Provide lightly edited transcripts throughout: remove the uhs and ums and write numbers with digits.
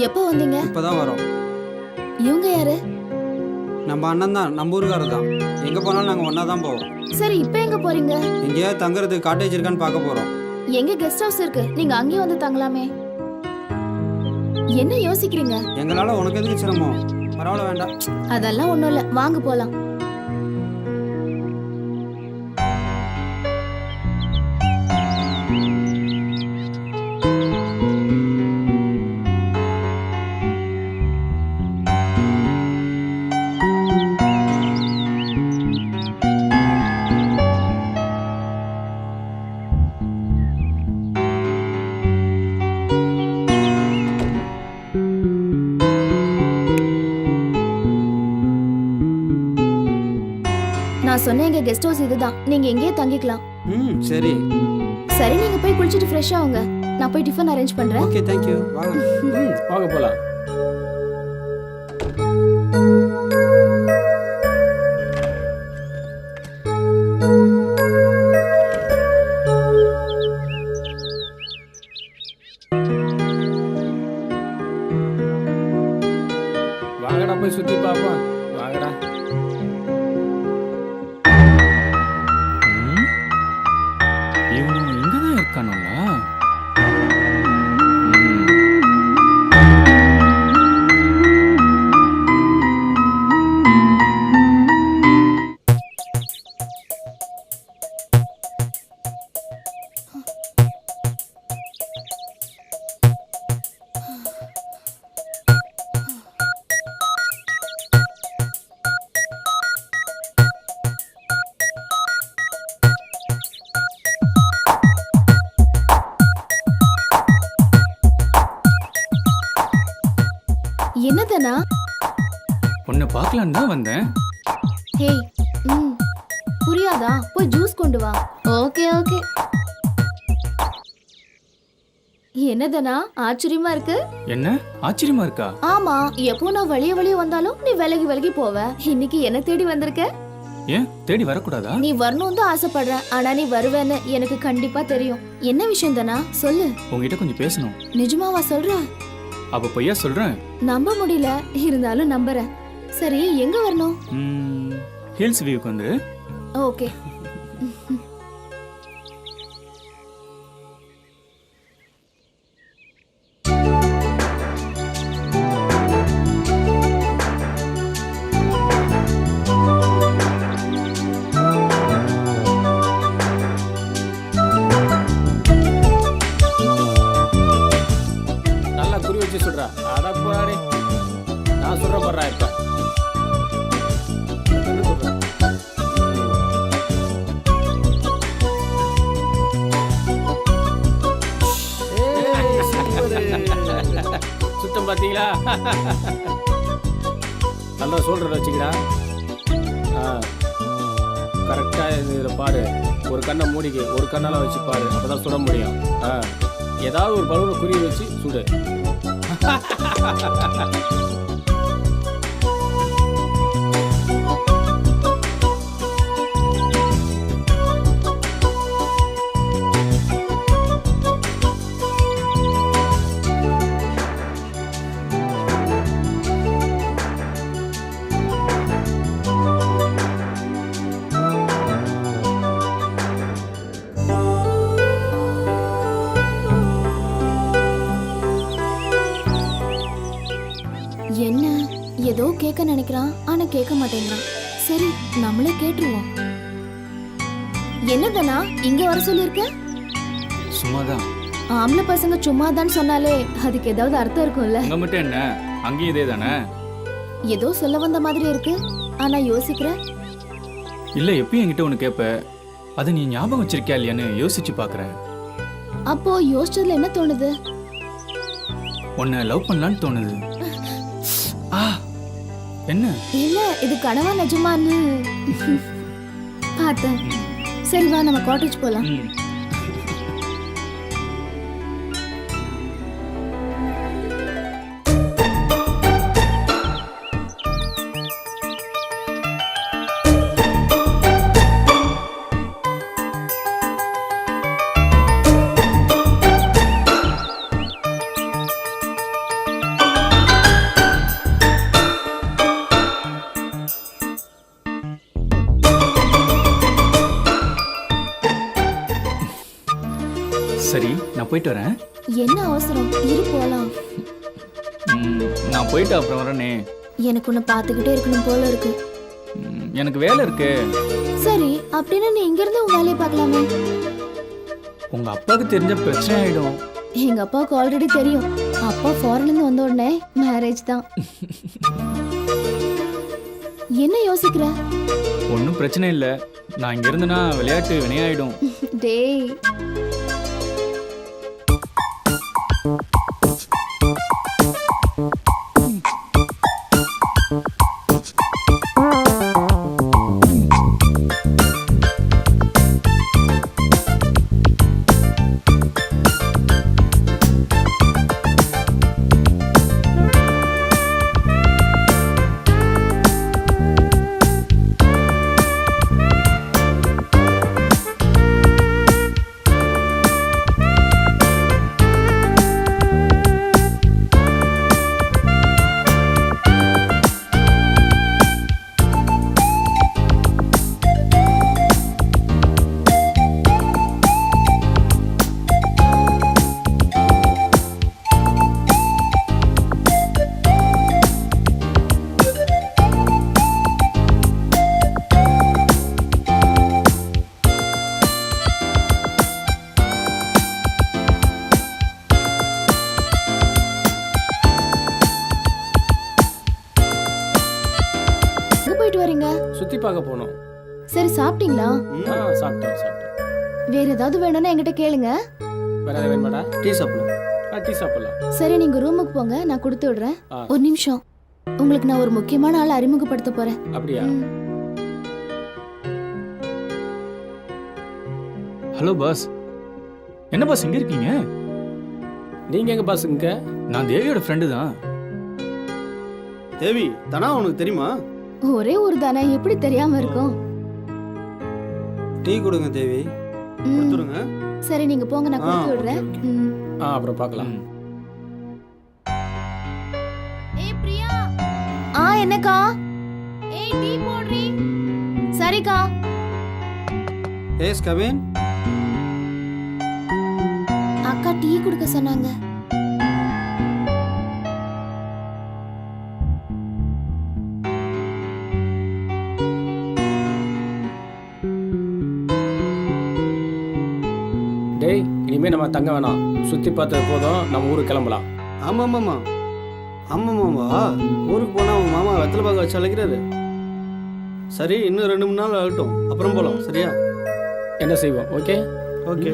எப்போ வந்தீங்க? இப்பதான் வரோம். இவங்க யாரு? நம்ம அண்ணன் தான், நம்ம ஊருக்காரர் தான். எங்க போனாலும் நாங்க ஒண்ணா தான் போவோம். சரி, இப்போ எங்க போறீங்க? எங்கேயாவது தங்குறதுக்கு காட்டேஜ் இருக்கான்னு பார்க்க போறோம். எங்க கெஸ்ட் ஹவுஸ் இருக்கு, நீங்க அங்கேயே வந்து தங்கலாமே. என்ன யோசிக்கிறீங்க? எங்களால உனக்கு எதுக்கு சிரமம்? பரவாயில்ல, வேண்டாம். அதெல்லாம் ஒண்ணும் இல்ல, வாங்க போலாம். நான் சொன்ன எங்க கெஸ்ட் ஹவுஸ் இதுதான், நீங்க எங்கேயே தங்கிக்கலாம். சரி சரி, நீங்க போய் குளிச்சிட்டு ஃப்ரெஷ் ஆகுங்க. நான் போய் டிஃபன் அரேஞ்ச் பண்றேன். Okay, thank you. வாங்க. வாங்க போலாம். வாங்கடா போய் சுத்தி பாப்போம். வாங்கடா. இவனும் இங்கதான் இருக்கானுங்களா? என்னதனா? உன்னை பார்க்கலான்னு தான் வந்தேன். ஹேய், புரியாதா? போய் ஜூஸ் கொண்டு வா. Okay okay. என்னதனா ஆச்சரியமா இருக்கு? என்ன ஆச்சரியமா இருக்கா? ஆமா, எப்போ நான் வழிய வந்தாலும் நீ விலகி விலகி போவ. இன்னைக்கு என்ன தேடி வந்திருக்க? ஏன் தேடி வரக்கூடாதா? நீ வரணும் தான் ஆசைப்படுறேன், ஆனா நீ வருவேன்னு எனக்கு கண்டிப்பா தெரியும். என்ன விஷயம் தானா? சொல்லு. உங்ககிட்ட கொஞ்சம் பேசணும். நிஜமாவா சொல்ற? அப்ப பொய்யா சொல்றேன்? நம்ப முடியல, இருந்தாலும் நம்புறேன். சரி, எங்க வரணும்? ஹில்ஸ் வியூக்கு வந்து. ஓகே. நல்லா குறி வச்சு சொல்றா. அடப்பாடி, நான் சொல்றேன் பாடுறா. இப்ப என்ன சொல்றேன்? சுத்தம் பாத்தீங்களா? நல்லா சொல்றத வச்சுக்கடா. கரெக்டா இதில் பாரு. ஒரு கண்ணை மூடிக்கு, ஒரு கண்ணால வச்சு பாரு, அப்பதான் சுட முடியும். ஏதாவது ஒரு பலூனை குறி வச்சு சுடு. என்ன ஏதோ கேட்க நினைக்கிறான், ஆனா கேட்க மாட்டேங்கிறான். சரி, நம்மளே கேட்டுருவோம். என்னதனா இங்க வர சொல்லிருக்க? சும்மாதான். ஆம்பளை பசங்க சும்மாதான் சொன்னாலே அதுக்கு ஏதாவது அர்த்தம் இருக்கும்ல. அங்க மட்டும் என்ன, அங்கேயும் இதே தானே? ஏதோ சொல்ல வந்த மாதிரி இருக்கு, ஆனா யோசிக்கிற. இல்ல, எப்பயும் என்கிட்ட ஒண்ணு கேப்ப, அதை நீ ஞாபகம் வச்சிருக்கியா இல்லையான்னு யோசிச்சு பாக்குறேன். அப்போ யோசிச்சதுல என்ன தோணுது? உன்னை லவ் பண்ணலான்னு தோணுது. என்ன? இல்ல, இது கனவா நிஜமான்னு பார்த்தேன். சரி வா, நம்ம காட்டேஜ் போலாம். போயிட்டு வரேன். என்ன அவசரம், இரு போலாம். நான் போயிட்டு அப்புறம் வரேனே. எனக்கு உன்னை பார்த்துக்கிட்டே இருக்கணும் போல இருக்கு. எனக்கு வேலை இருக்கு. சரி, அப்படின்னா நீ இங்க இருந்து உன் வேலையை பார்க்கலாமே. உங்க அப்பாவுக்கு தெரிஞ்ச பிரச்சனை ஆயிடும். எங்க அப்பாவுக்கு ஆல்ரெடி தெரியும். அப்பா ஃபாரின்ல இருந்து வந்த உடனே மேரேஜ் தான். என்ன யோசிக்கிற? ஒன்றும் பிரச்சனை இல்லை. நான் இங்க இருந்தேன்னா விளையாட்டு வினையாயிடும். டேய், எங்க போயிட்டு வரீங்க? சுற்றி பார்க்க போனோம். சரி, சாப்பிட்டீங்களா? சாப்பிட்டோம். வேற ஏதாவது வேணும்னா என்கிட்ட கேளுங்க. வேற எதாவது வேணுமாடா? டீ சாப்பிடலாம். டீ சாப்பிடலாம். சரி, நீங்க ரூமுக்கு போங்க, நான் கொடுத்து விடுறேன். ஆ. ஒரு நிமிஷம், உங்களுக்கு நான் ஒரு முக்கியமான ஆளை அறிமுகப்படுத்த போறேன். அப்படியா? ம். Hello boss. என்ன பாஸ் இங்க இருக்கீங்க? நீங்கள் எங்கே பாஸ் இங்கே? நான் தேவியோட ஃப்ரெண்டு தான். தேவி தனா உனக்கு தெரியுமா? ஒரே ஒரு தானே, எப்படி தெரியாம இருக்கும்? டீ கொடுங்க தேவி. ம். கொடுத்துருங்க. சரி, நீங்க போங்க, நான் கொடுத்து விடுறேன். ம். அப்புறம் பார்க்கலாம். ஏய் பிரியா. என்னக்கா? ஏய், டீ போடுறீ? சரிக்கா. எஸ் கவின். அக்கா டீ குடுக்க சொன்னாங்க. டேய், இனிமேல் நம்ம தங்க வேணாம். சுற்றி பார்த்தது போதும், நம்ம ஊருக்கு கிளம்பலாம். ஆமாம்மாம்மா. ஆமாம்மாம்மா, ஊருக்கு போனால் அவங்க மாமா வெத்தலை பாக்க வச்சு அழைக்கிறாரு. சரி, இன்னும் 2-3 நாள் ஆகட்டும், அப்புறம் போகலாம். சரியா? என்ன செய்வோம்? ஓகே. ஓகே.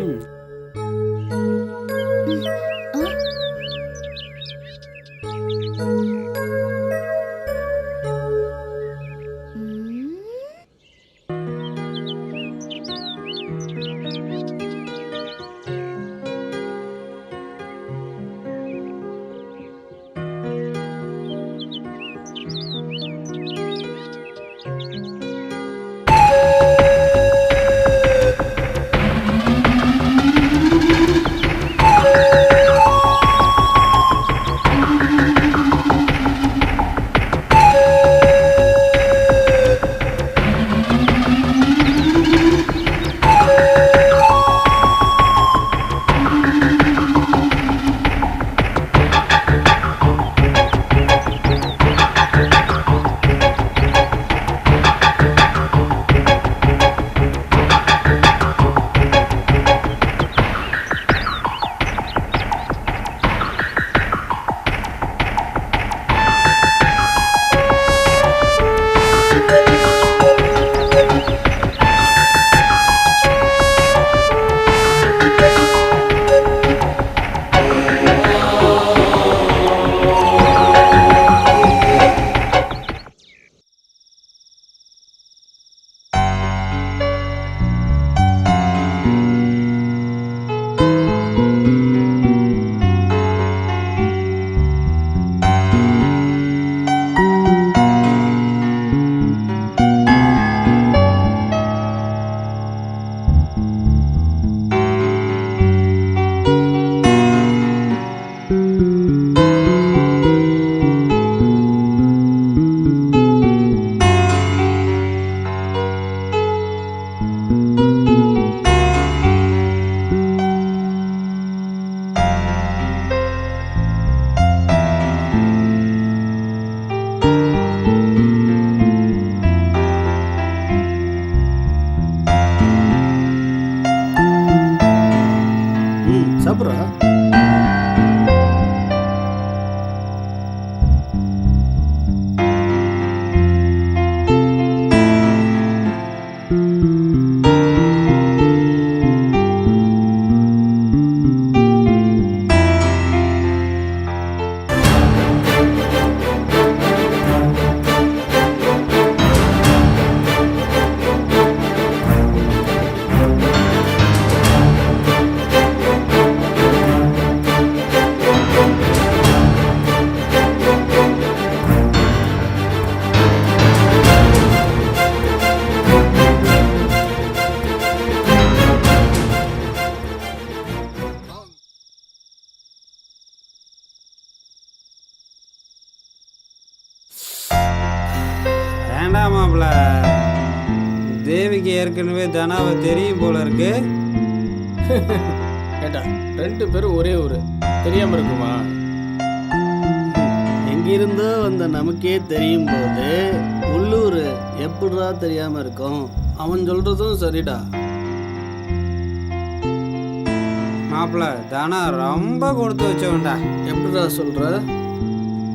ஏண்டா மாப்பிள்ள, தேவிக்கு ஏற்கனவே தனாவை தெரியும் போல இருக்கு. கேட்டா 2 பேரும் ஒரே ஊர், தெரியாம இருக்குமா? எங்கிருந்தோ வந்த நமக்கே தெரியும் போது உள்ளூர் எப்படிடா தெரியாம இருக்கும்? அவன் சொல்றதும் சரிடா. மாப்பிள்ள, தனா ரொம்ப கொடுத்து வச்சவன்டா. எப்படிடா சொல்ற?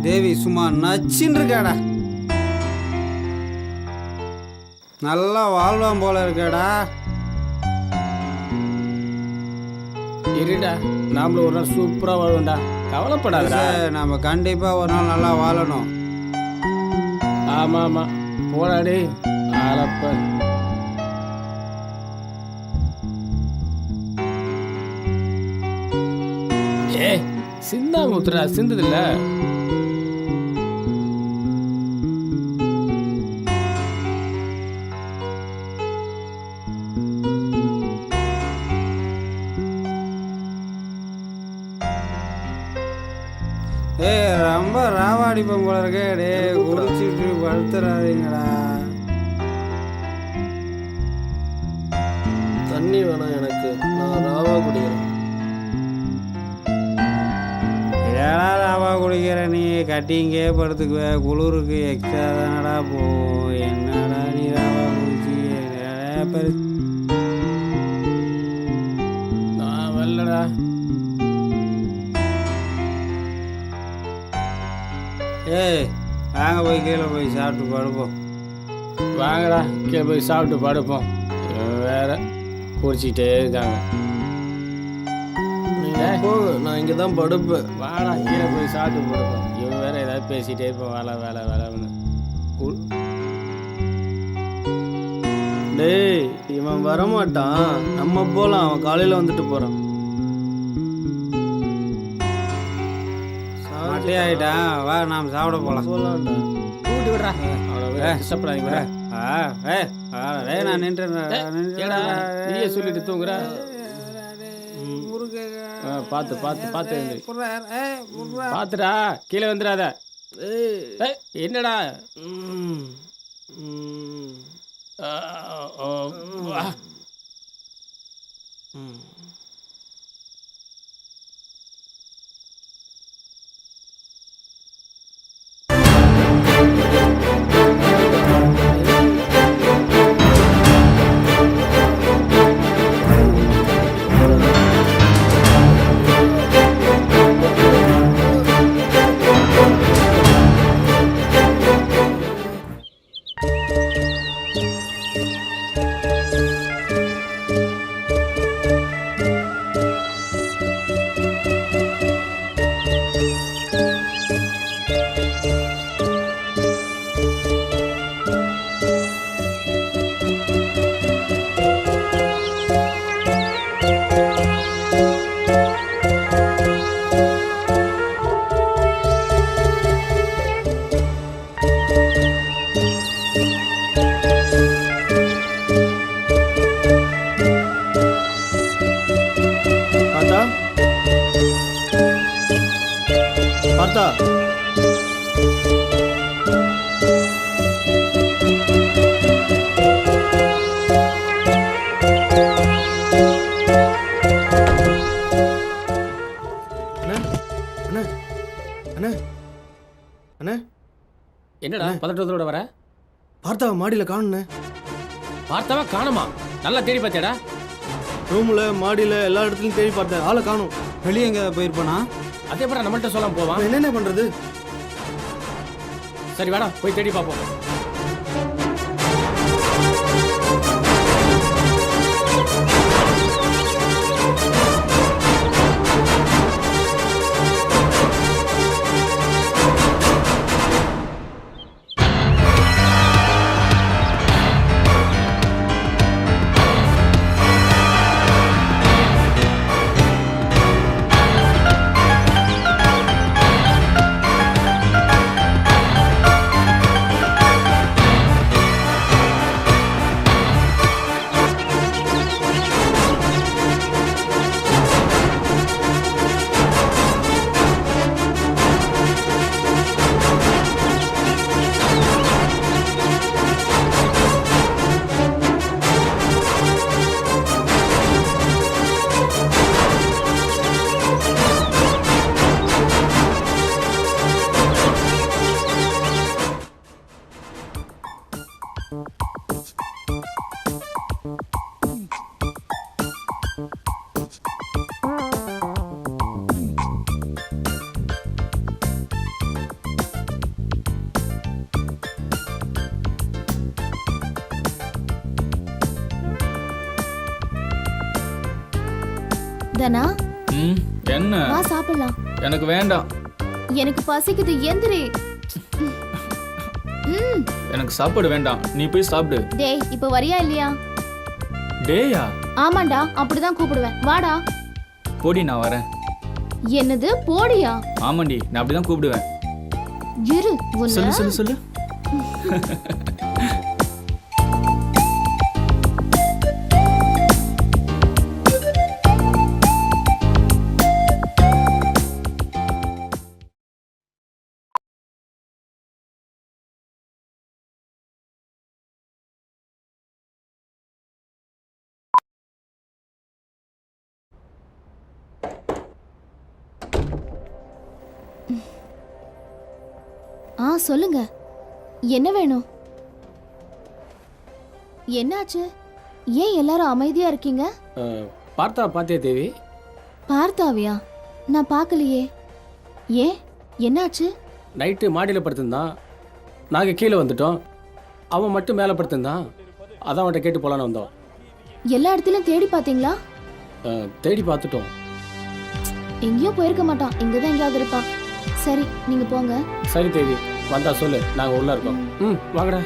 தேவி சும்மா நச்சின்னு இருக்காடா. நல்லா வாழ்வான் போல இருக்காடா. இருடா, நாமளும் ஒரு நாள் சூப்பரா வாழ்வோம்டா, கவலைப்படாதடா. நம்ம கண்டிப்பா ஒரு நாள் நல்லா வாழணும். ஆமா ஆமா, போடாடி ஆளப்ப. ஏ சிந்தா முத்துரா, சிந்ததில்ல. ரொம்ப ராவாடிப்போம் போல இருக்கே. டே குடிச்சிட்டு படுத்துறாதீங்கடா. தண்ணி வேணாம் எனக்கு, நான் ராவா குடிக்கிறேன். ஏடா ராவா குடிக்கிற நீ? கட்டிங்கே படுத்துக்குவ, குளிருக்கு எக்ஸ்ட்ரா தானடா போகும். என்னடா நீ ராவா குடிச்சு நான் வரலடா. ஏய் வாங்க போய் கீழே போய் சாப்பிட்டு படுப்போம். வாங்கடா கீழே போய் சாப்பிட்டு படுப்போம். இவன் வேற குடிச்சிக்கிட்டே இருக்காங்க. நீங்க போங்க, நான் இங்கே தான் படுப்பேன். வாடா கீழே போய் சாப்பிட்டு படுப்போம். இவன் வேற ஏதாவது பேசிட்டே இருப்போம், வேலை வேலை வேலைன்னு. டேய், இவன் வரமாட்டான், நம்ம போலாம். அவன் காலையில் வந்துட்டு போகிறான். மட்டே ஆயிட்டான். வா நாம் சாப்பிட போகலாம். போகலான்டா. கூட்டி விடுறா, அவனை கஷ்டப்படாதீங்க. நான் நின்றுறேன். நீயே சொல்லிட்டு தூங்குற. பார்த்து பார்த்து பார்த்து பார்த்துடா, கீழே வந்துடாத. ஏய், என்னடா? வா. பார்த்தா அண்ணே, என்னடா பதட்டத்தோட வர? பார்த்தாவ மாடியில் காணுண்ணே. பார்த்தாவா காணுமா? நல்லா தேடி பார்த்தியாடா? ரூமில் மாடியில் எல்லா இடத்துலையும் தேடி பார்த்தேன், ஆளை காணும். வெளியே எங்கே போயிருப்பானா? அதே போல நம்மள்ட்ட சொல்லாம போவான். என்னென்ன பண்ணுறது? சரி வாடா போய் தேடி பார்ப்போம். தனா ம் என்ன வா சாப்பிடலாம். எனக்கு வேண்டாம். எனக்கு பசிக்குது, எந்திரி. ம். எனக்கு சாப்பாடு வேண்டாம், நீ போய் சாப்பிடு. டேய் இப்ப வரியா இல்லையா? டேயா? ஆமாண்டா, அப்படிதான் கூப்பிடுவேன். வாடா. போடி, நான் வரேன். என்னது போடியா? ஆமாண்டி, நான் அப்படிதான் கூப்பிடுவேன். இரு உன்னை. சொல்லு சொல்லு சொல்லு. சொல்லுங்க, என்ன வேணும்? என்னாச்சு? ஏன் எல்லாரும் அமைதியா இருக்கீங்க? பார்த்தா பாத்தியா தேவி? பார்த்தாவியா? நான் பார்க்கலையே. ஏன், என்னாச்சு? நைட்டு மாடியில் படுத்திருந்தான், நாங்கள் கீழே வந்துட்டோம். அவன் மட்டும் மேலே படுத்திருந்தான். அதான் அவன்கிட்ட கேட்டு போகலான்னு வந்தோம். எல்லா இடத்துலயும் தேடி பார்த்தீங்களா? தேடி பார்த்துட்டோம். எங்கேயோ போயிருக்க மாட்டான், இங்கதான் எங்கேயாவது இருப்பான். சரி, நீங்க போங்க. சரி தேவி, வந்தா சொல்லு, நாங்கள் உள்ள இருக்கோம். ம், வாங்கடா.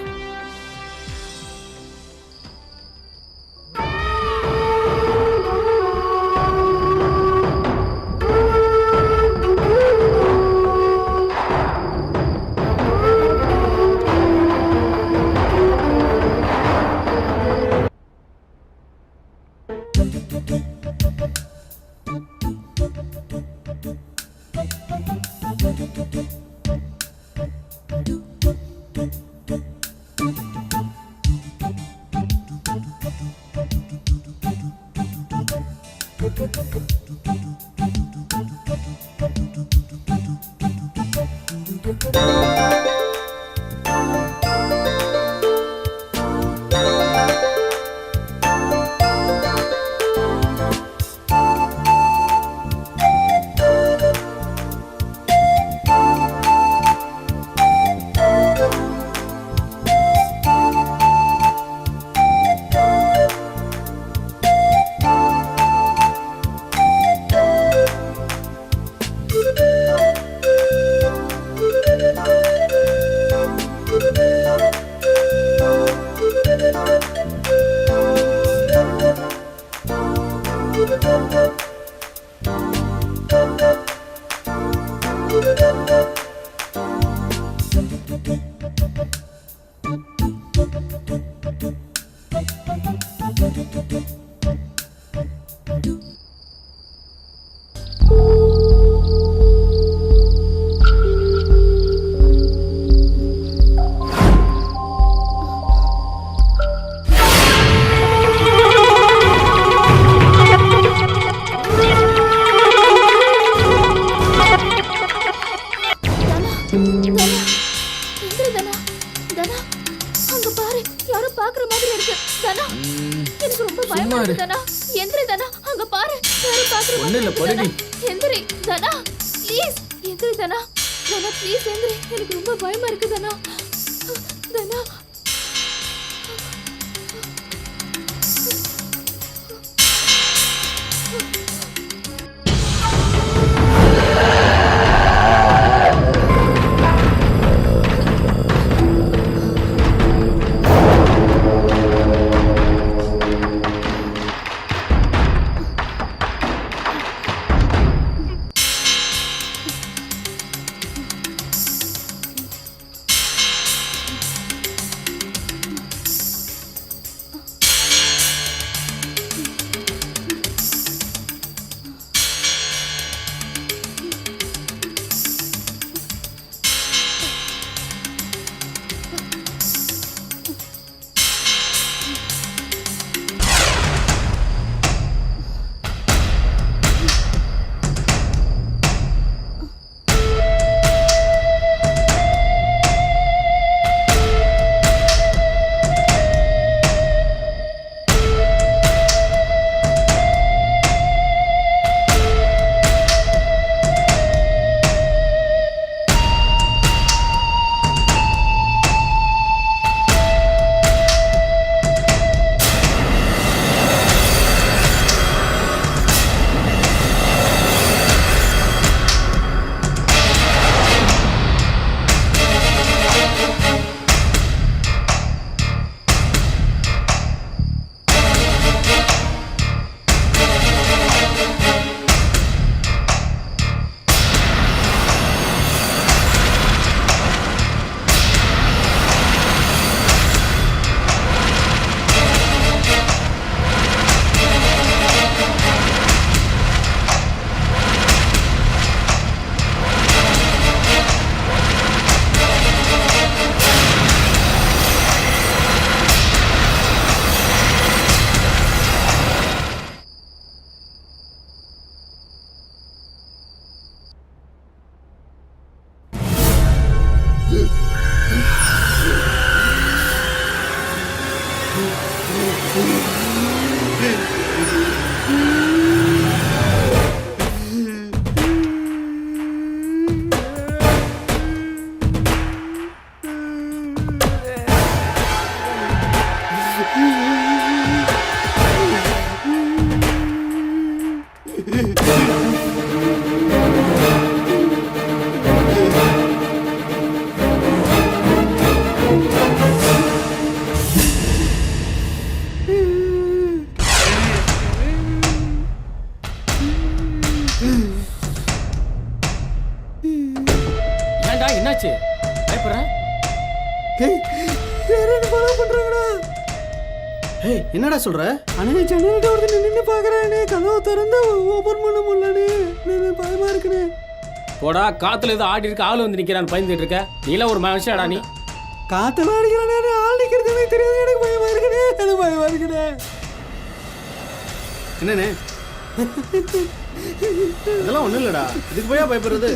ஒண்ணு இல்ல, படுடி. எந்திரி தனா, ப்ளீஸ் எந்திரி தனா. தனா ப்ளீஸ் எந்திரி, எனக்கு ரொம்ப பயமா இருக்கு தனா. தனா ஏன்டா என்னாச்சு பயப்படுற? ஏய் என்னடா சொல்ற? அண்ணே ஜன்னல்கிட்ட ஒருத்தர் நின்று பார்க்குறானே, கதவை திறந்து ஓப்பன் பண்ண முடியலண்ணே, பயமா இருக்குண்ணே. போடா, காத்துல ஏதோ ஆடி இருக்க ஆள் வந்து நிக்கிறான்னு பயந்துட்டு இருக்க. நீலாம் ஒரு மனுஷடா நீ. காத்தெல்லாம் அடிக்கிறானே, ஆள் நிற்கிறது எனக்கு தெரியாது, எனக்கு பயமா இருக்குண்ணே, எனக்கு பயமா இருக்குண்ணே. என்னண்ணே இதெல்லாம் ஒண்ணும் இல்லடா, இதுக்கு போயா பயப்படுறது?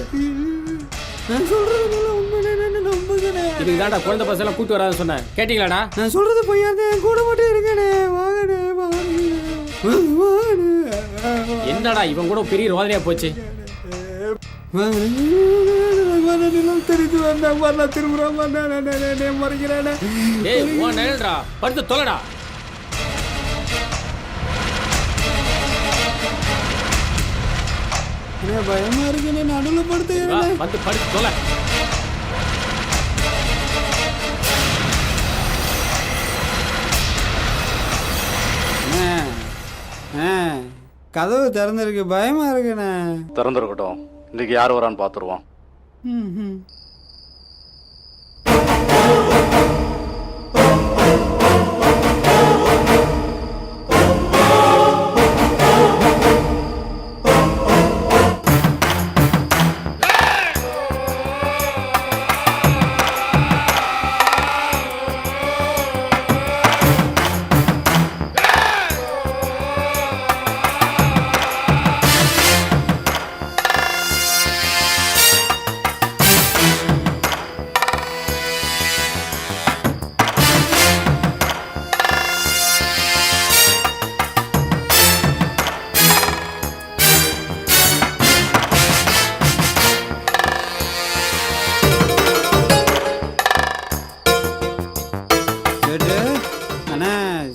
நான் சொல்றது உண்மைண்ணே, நம்புங்கண்ணே. இதுக்கு தான்டா குழந்தை பசங்க கூட்டு வராதுன்னு சொன்னேன், கேட்டீங்களாடா? நான் சொல்றது பொய்யாதே, கூட மட்டும் இருக்கண்ணே, வாங்கண்ணே வாங்கண்ணே. என்னடா இவன் கூட பெரிய ரோதனையா போச்சு. தெரிஞ்சு வந்தேன் திரும்புறேன் மறைக்கிறேன். ஏய் உன் நேரடா, படுத்து தொலைடா. பயமா இருக்குண்ணே, நடுவில் படுத்துக்கிறேன். வந்து படுத்து தொலை. கதவு திறந்திருக்கு, பயமா இருக்குண்ணே. திறந்துருக்கட்டும், இன்னைக்கு யார் வரான்னு பார்த்துருவோம்.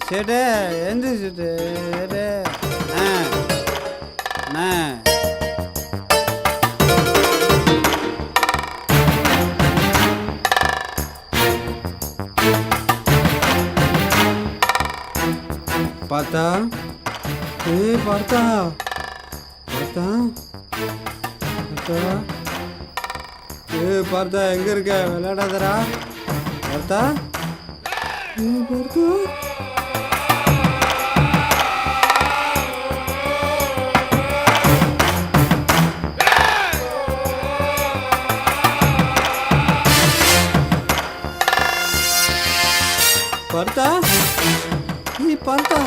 சேட்டு எந்த சேட்டு பார்த்தா பார்த்தா பார்த்தா பார்த்தா எங்க இருக்க? விளையாடாதரா பார்த்தா பார்த்தா. பார்த்தா பார்த்தா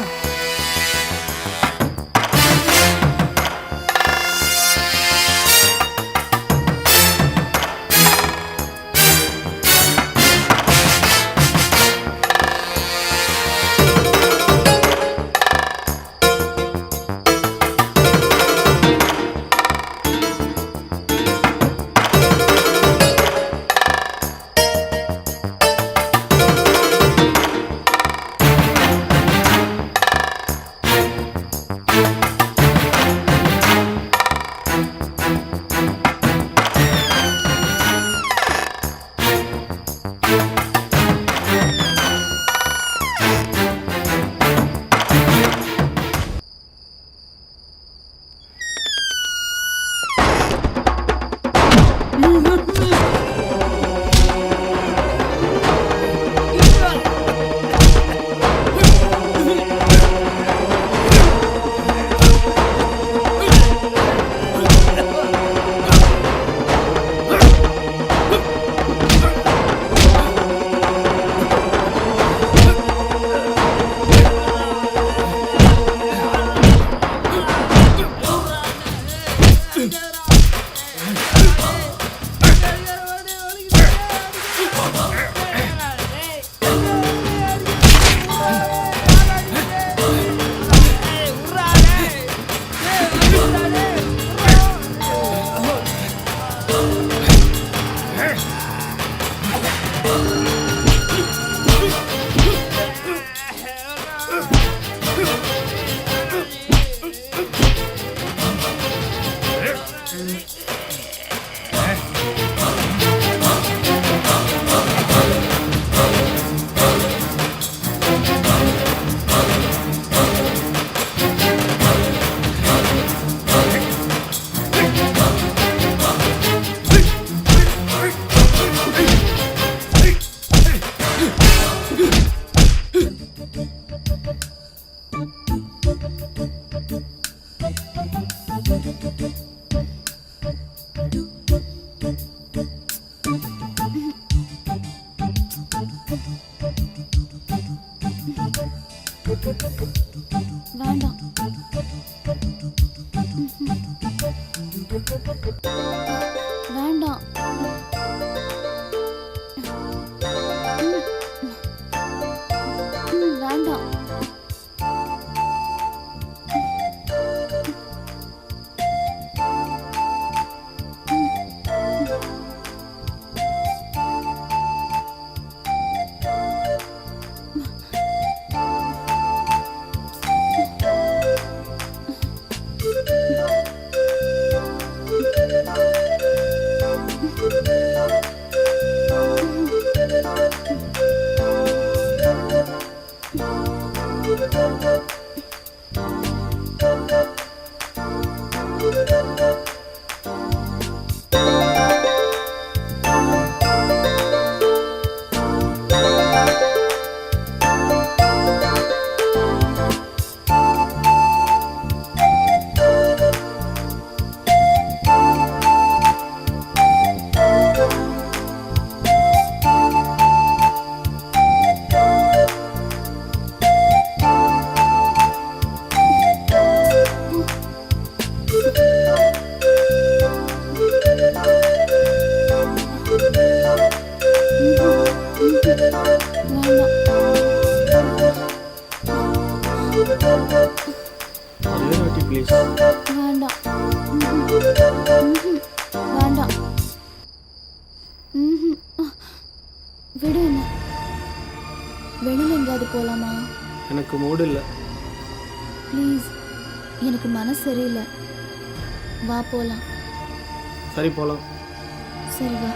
வேண்டாம். வேண்டாம். வேண்டாம். ஒரே வாட்டி ப்ளீஸ். வேண்டாம். வேண்டாம். விடு என்ன. வெளியில் எங்கேயாவது போகலாமா? எனக்கு மூடு இல்லை. ப்ளீஸ், எனக்கு மனசு சரியில்லை. வா போகலாம். சரி போகலாம். சரி வா.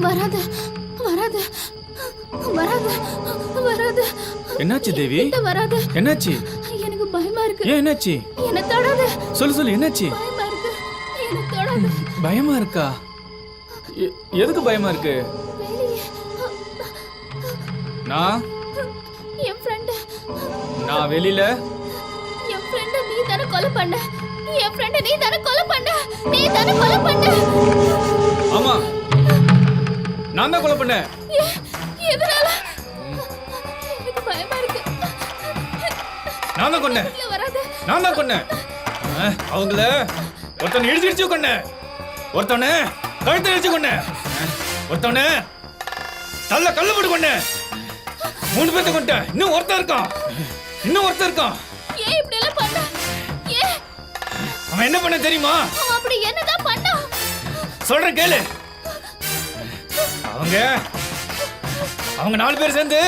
வராது வராது வராது வராது. என்னாச்சு தேவி? கிட்ட வராது. என்னாச்சு? எனக்கு பயமா இருக்கு. ஏன் என்னாச்சு? என்ன தொடாத. சொல்லு என்னாச்சு? பயமா இருக்கு. என்ன தொடாத. பயமா இருக்கா? எதுக்கு பயமா இருக்கு? வெளியே நான் என் ஃப்ரெண்ட் வெளியில என் ஃப்ரெண்ட் நீ தான கொலை பண்ண. என் ஃப்ரெண்ட் நீ தான கொலை பண்ண. நீ தான கொலை பண்ண. ஆமா, நான் தான் கொலை பண்ணேன். எதனால? எனக்கு பயமா இருக்கு. நான் தான் கொன்னேன். இல்ல வராது. நான் தான் கொன்னேன். அவங்கள ஒருத்தனை இடிச்சு கொன்னேன். ஒருத்தனை கழுத்தை இடிச்சு கொன்னேன். ஒருத்தனை தள்ள கல்லு போட்டு கொன்னேன். 3 பேர்த்த கொண்டேன். இன்னும் ஒருத்தன் இருக்கான். ஏன் இப்படி எல்லாம் பண்ண? ஏன்? அவன் என்ன பண்ண தெரியுமா? அவன் அப்படி என்னதான் பண்ணா? சொல்றேன் கேளு. அவங்க 4 பேர் சேர்ந்து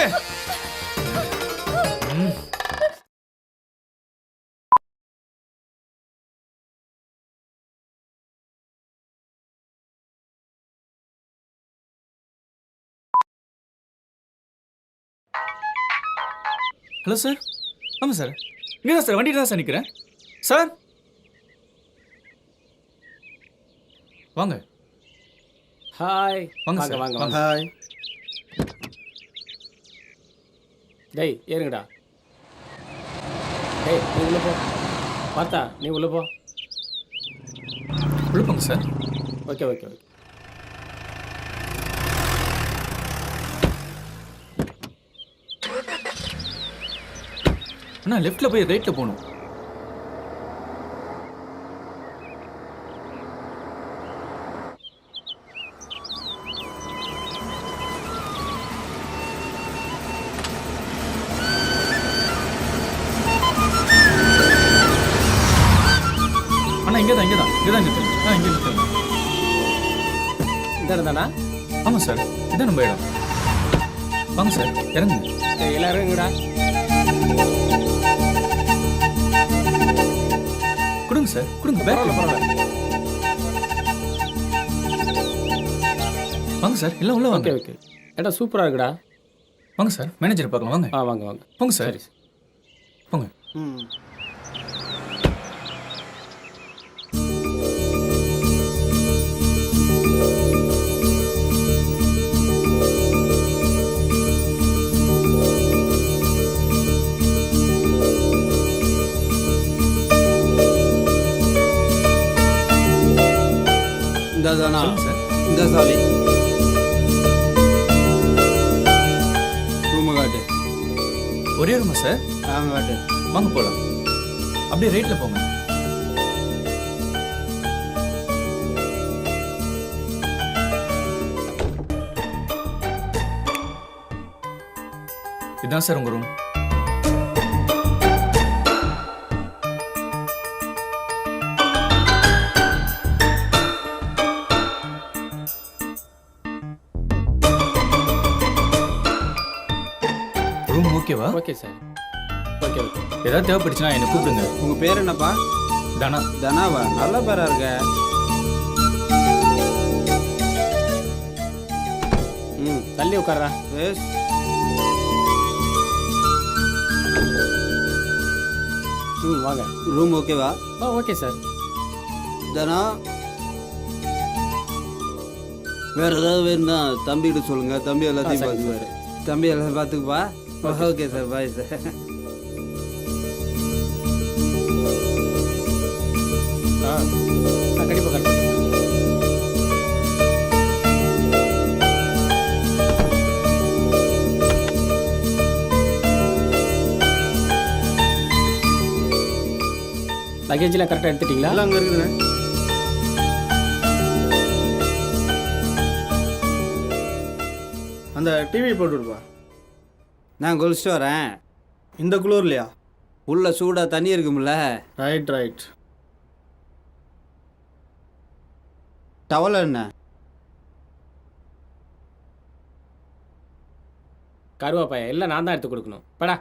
ஹலோ சார். ஆமாம் சார், இங்கே தான் சார், வண்டியில் தான் சார் நிற்கிறேன் சார். வாங்க ஹாய். வாங்க வாங்க சார், வாங்க வாங்க. வாங்க. ஹாய். டேய் ஏறுங்கடா. டேய் நீ உள்ள போ. பார்த்தா நீ உள்ள போ. உள்ள போங்க சார். Okay okay okay. அண்ணா லெஃப்ட்டில் போய் ரைட்டில் போகணும். அண்ணா இங்கே தான் நிறுத்துங்க. இங்கே நிறுத்துங்க. இந்த இடம் தானா? ஆமாம் சார், இதான் நம்ம இடம். வாங்க சார், இறங்குங்க. டேய் எல்லாரும் இங்கடா. கொடுங்க சார், கொடுங்க. பரவாயில்ல பரவாயில்ல. வாங்க சார், எல்லாம் உள்ள வாங்க. Okay okay. இடம் சூப்பராக இருக்குடா. வாங்க சார், மேனேஜர் பார்க்கலாம். வாங்க வாங்க வாங்க. போங்க சார். சரி. போங்க. ம். இந்தாதானா? சொல்லுங்க சார். இந்த சாவி ரூமு காட்டு. ஒரே ரூமா சார்? வாங்க காட்டு. வாங்க போகலாம். அப்படியே ரைட்டில் போங்க. இதுதான் சார் உங்கள் ரூம். ரூம் ஓகேவா? Okay sir. Okay okay. ஏதாவது தேவைப்படுச்சுன்னா என்னை கூப்பிடுங்க. உங்க பேர் என்னப்பா? தானா? தனாவா? நல்ல பேரா இருக்க. ம். தள்ளி உட்கார்றா. எஸ். வாங்க. ரூம் ஓகேவா? Okay sir. தனா, வேற ஏதாவது வேணும்னா தம்பிகிட்ட சொல்லுங்க. தம்பி எல்லாத்தையும் சரி, பார்த்துக்குவாரு. தம்பி எல்லாத்தையும் பார்த்துக்குப்பா. Okay sir, bye sir. கண்டிப்பாக கரெக்ட். லக்கேஜ்லாம் கரெக்டாக எடுத்துட்டீங்களா? எல்லாம் அங்கே இருக்குதுண்ணே. அந்த டிவி போட்டு விடுப்பா. நான் குளிச்சுட்டு வரேன். இந்த குளூர்லையா? உள்ள சூடாக தண்ணி இருக்கும்ல. Right right. டவல் என்ன? கருவாப்பாயா இல்லை, நான் தான் எடுத்து கொடுக்கணும். படா.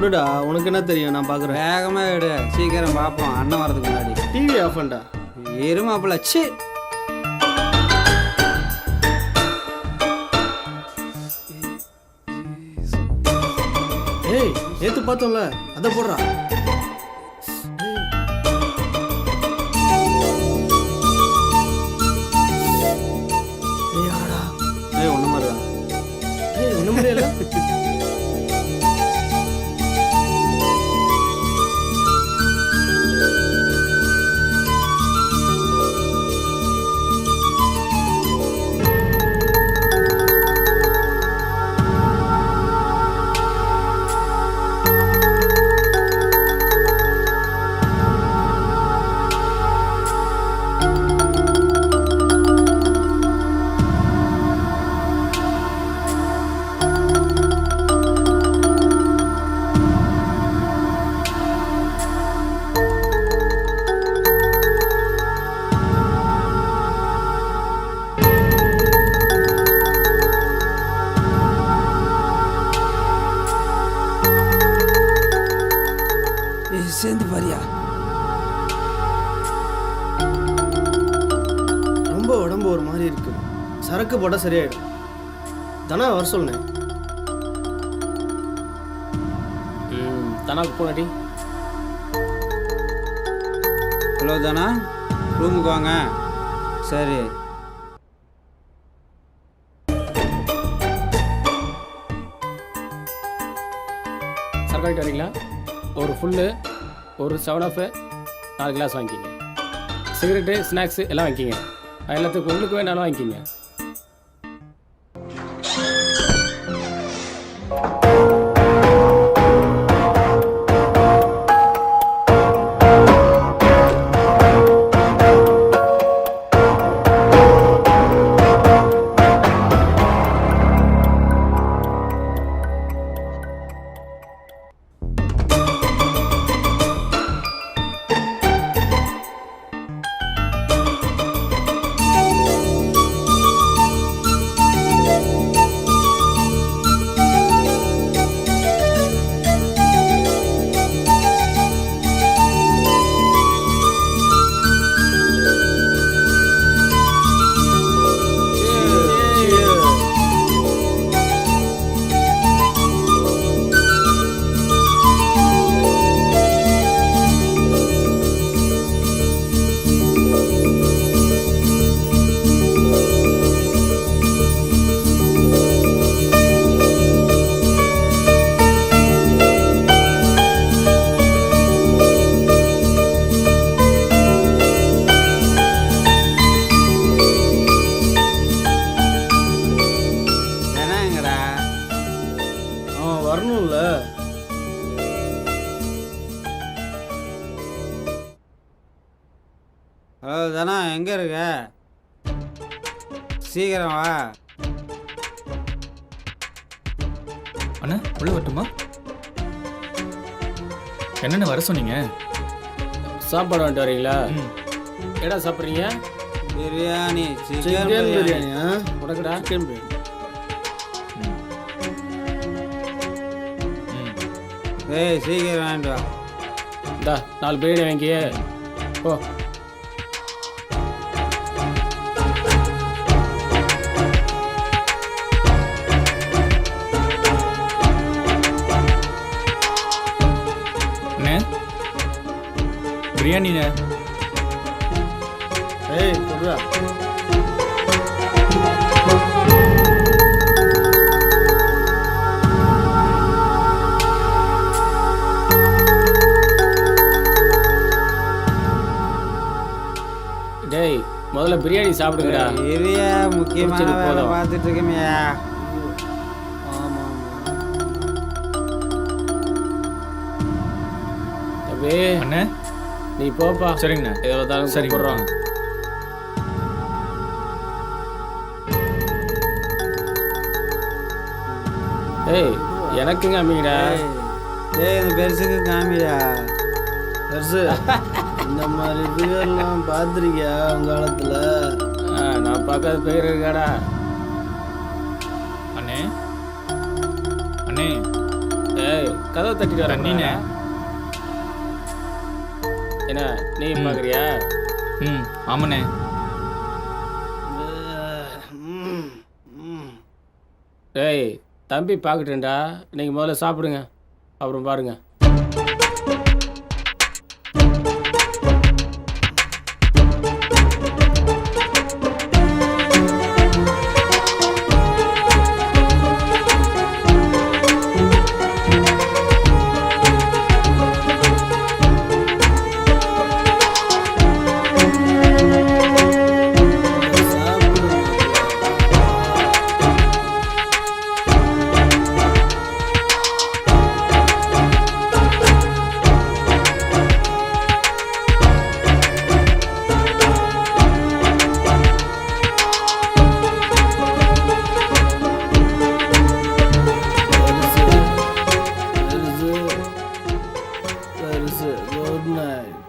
கொடுடா, உனக்கு என்ன தெரியும், நான் பார்க்குறேன். வேகமாக விடு, சீக்கிரம் பார்ப்போம் அண்ணன் வரதுக்கு முன்னாடி. டிவி ஆஃப் பண்ணா. எருமாப்பிள்ள சி. ஏய், நேற்று பார்த்தோம்ல, அதை போடுறா. ஏய் ஆடா. ஏய் ஒன்று மாதிரி தான். ஏய் ஒன்று மாதிரியே இல்லை. சேர்ந்து பாரியா. ரொம்ப உடம்பு ஒரு மாதிரி இருக்கு. சரக்கு போட்டால் சரியாயிடும். தானே வர சொல்லுங்க. தனாக்கு போனடி. ஹலோ தானா, ரூமுக்கு வாங்க. சரி. சரக்கு வரீங்களா? ஒரு ஃபுல்லு, ஒரு 7 4 கிளாஸ் வாங்கிக்கிங்க. சிகரெட்டு, ஸ்நாக்ஸு எல்லாம் வாங்கிக்கிங்க. எல்லாத்துக்கும் உங்களுக்கு வேணாலும் வாங்கிக்கிங்க. வரணும்ல. ஹலோ தானா, எங்கே இருக்க? சீக்கிரம் வா. அண்ணா உள்ள வரட்டுமா? என்னென்ன வர சொன்னீங்க? சாப்பாடு வாங்கிட்டு வரீங்களா? எடா சாப்பிட்றீங்க? Biryani, chicken chicken biryani. பிரியாணியா? உனக்குடா? சிக்கன் பிரியாணி. ஏய் சீக்கிரம் வாங்கிட்டு வா. இந்தா 4 பிரியாணி வாங்கி ஓ. அண்ணே பிரியாணிண்ணே. ஏய் சொல்றா. டேய் முதல்ல பிரியாணி சாப்பிடுங்கடா. இரியா, முக்கியமான குடிச்சது வேலை போதும். பார்த்துட்டு இருக்கமையா. ஆமா தம்பி அண்ணே நீ போப்பா. சரிங்கண்ணே. இதில் தான் சரிங்க. போடுறோம். ஏய் எனக்குங்க அம்மிங்கடா. ஏய் இந்த பெருசுக்கு காமியா. பெருசு இந்த மாதிரி பிகர்லாம் பார்த்துருக்கியா காலத்தில்? நான் பார்க்காத பேர் இருக்காடா. அண்ணே அண்ணே ஏய் கதவை தட்டிட்டு வர நீனே என்ன நீ பார்க்குறியா? ம் ஆமாண்ணே. ஏய் தம்பி பார்க்கட்டேன்டா, நீங்கள் முதல்ல சாப்பிடுங்க, அப்புறம் பாருங்க. Good night.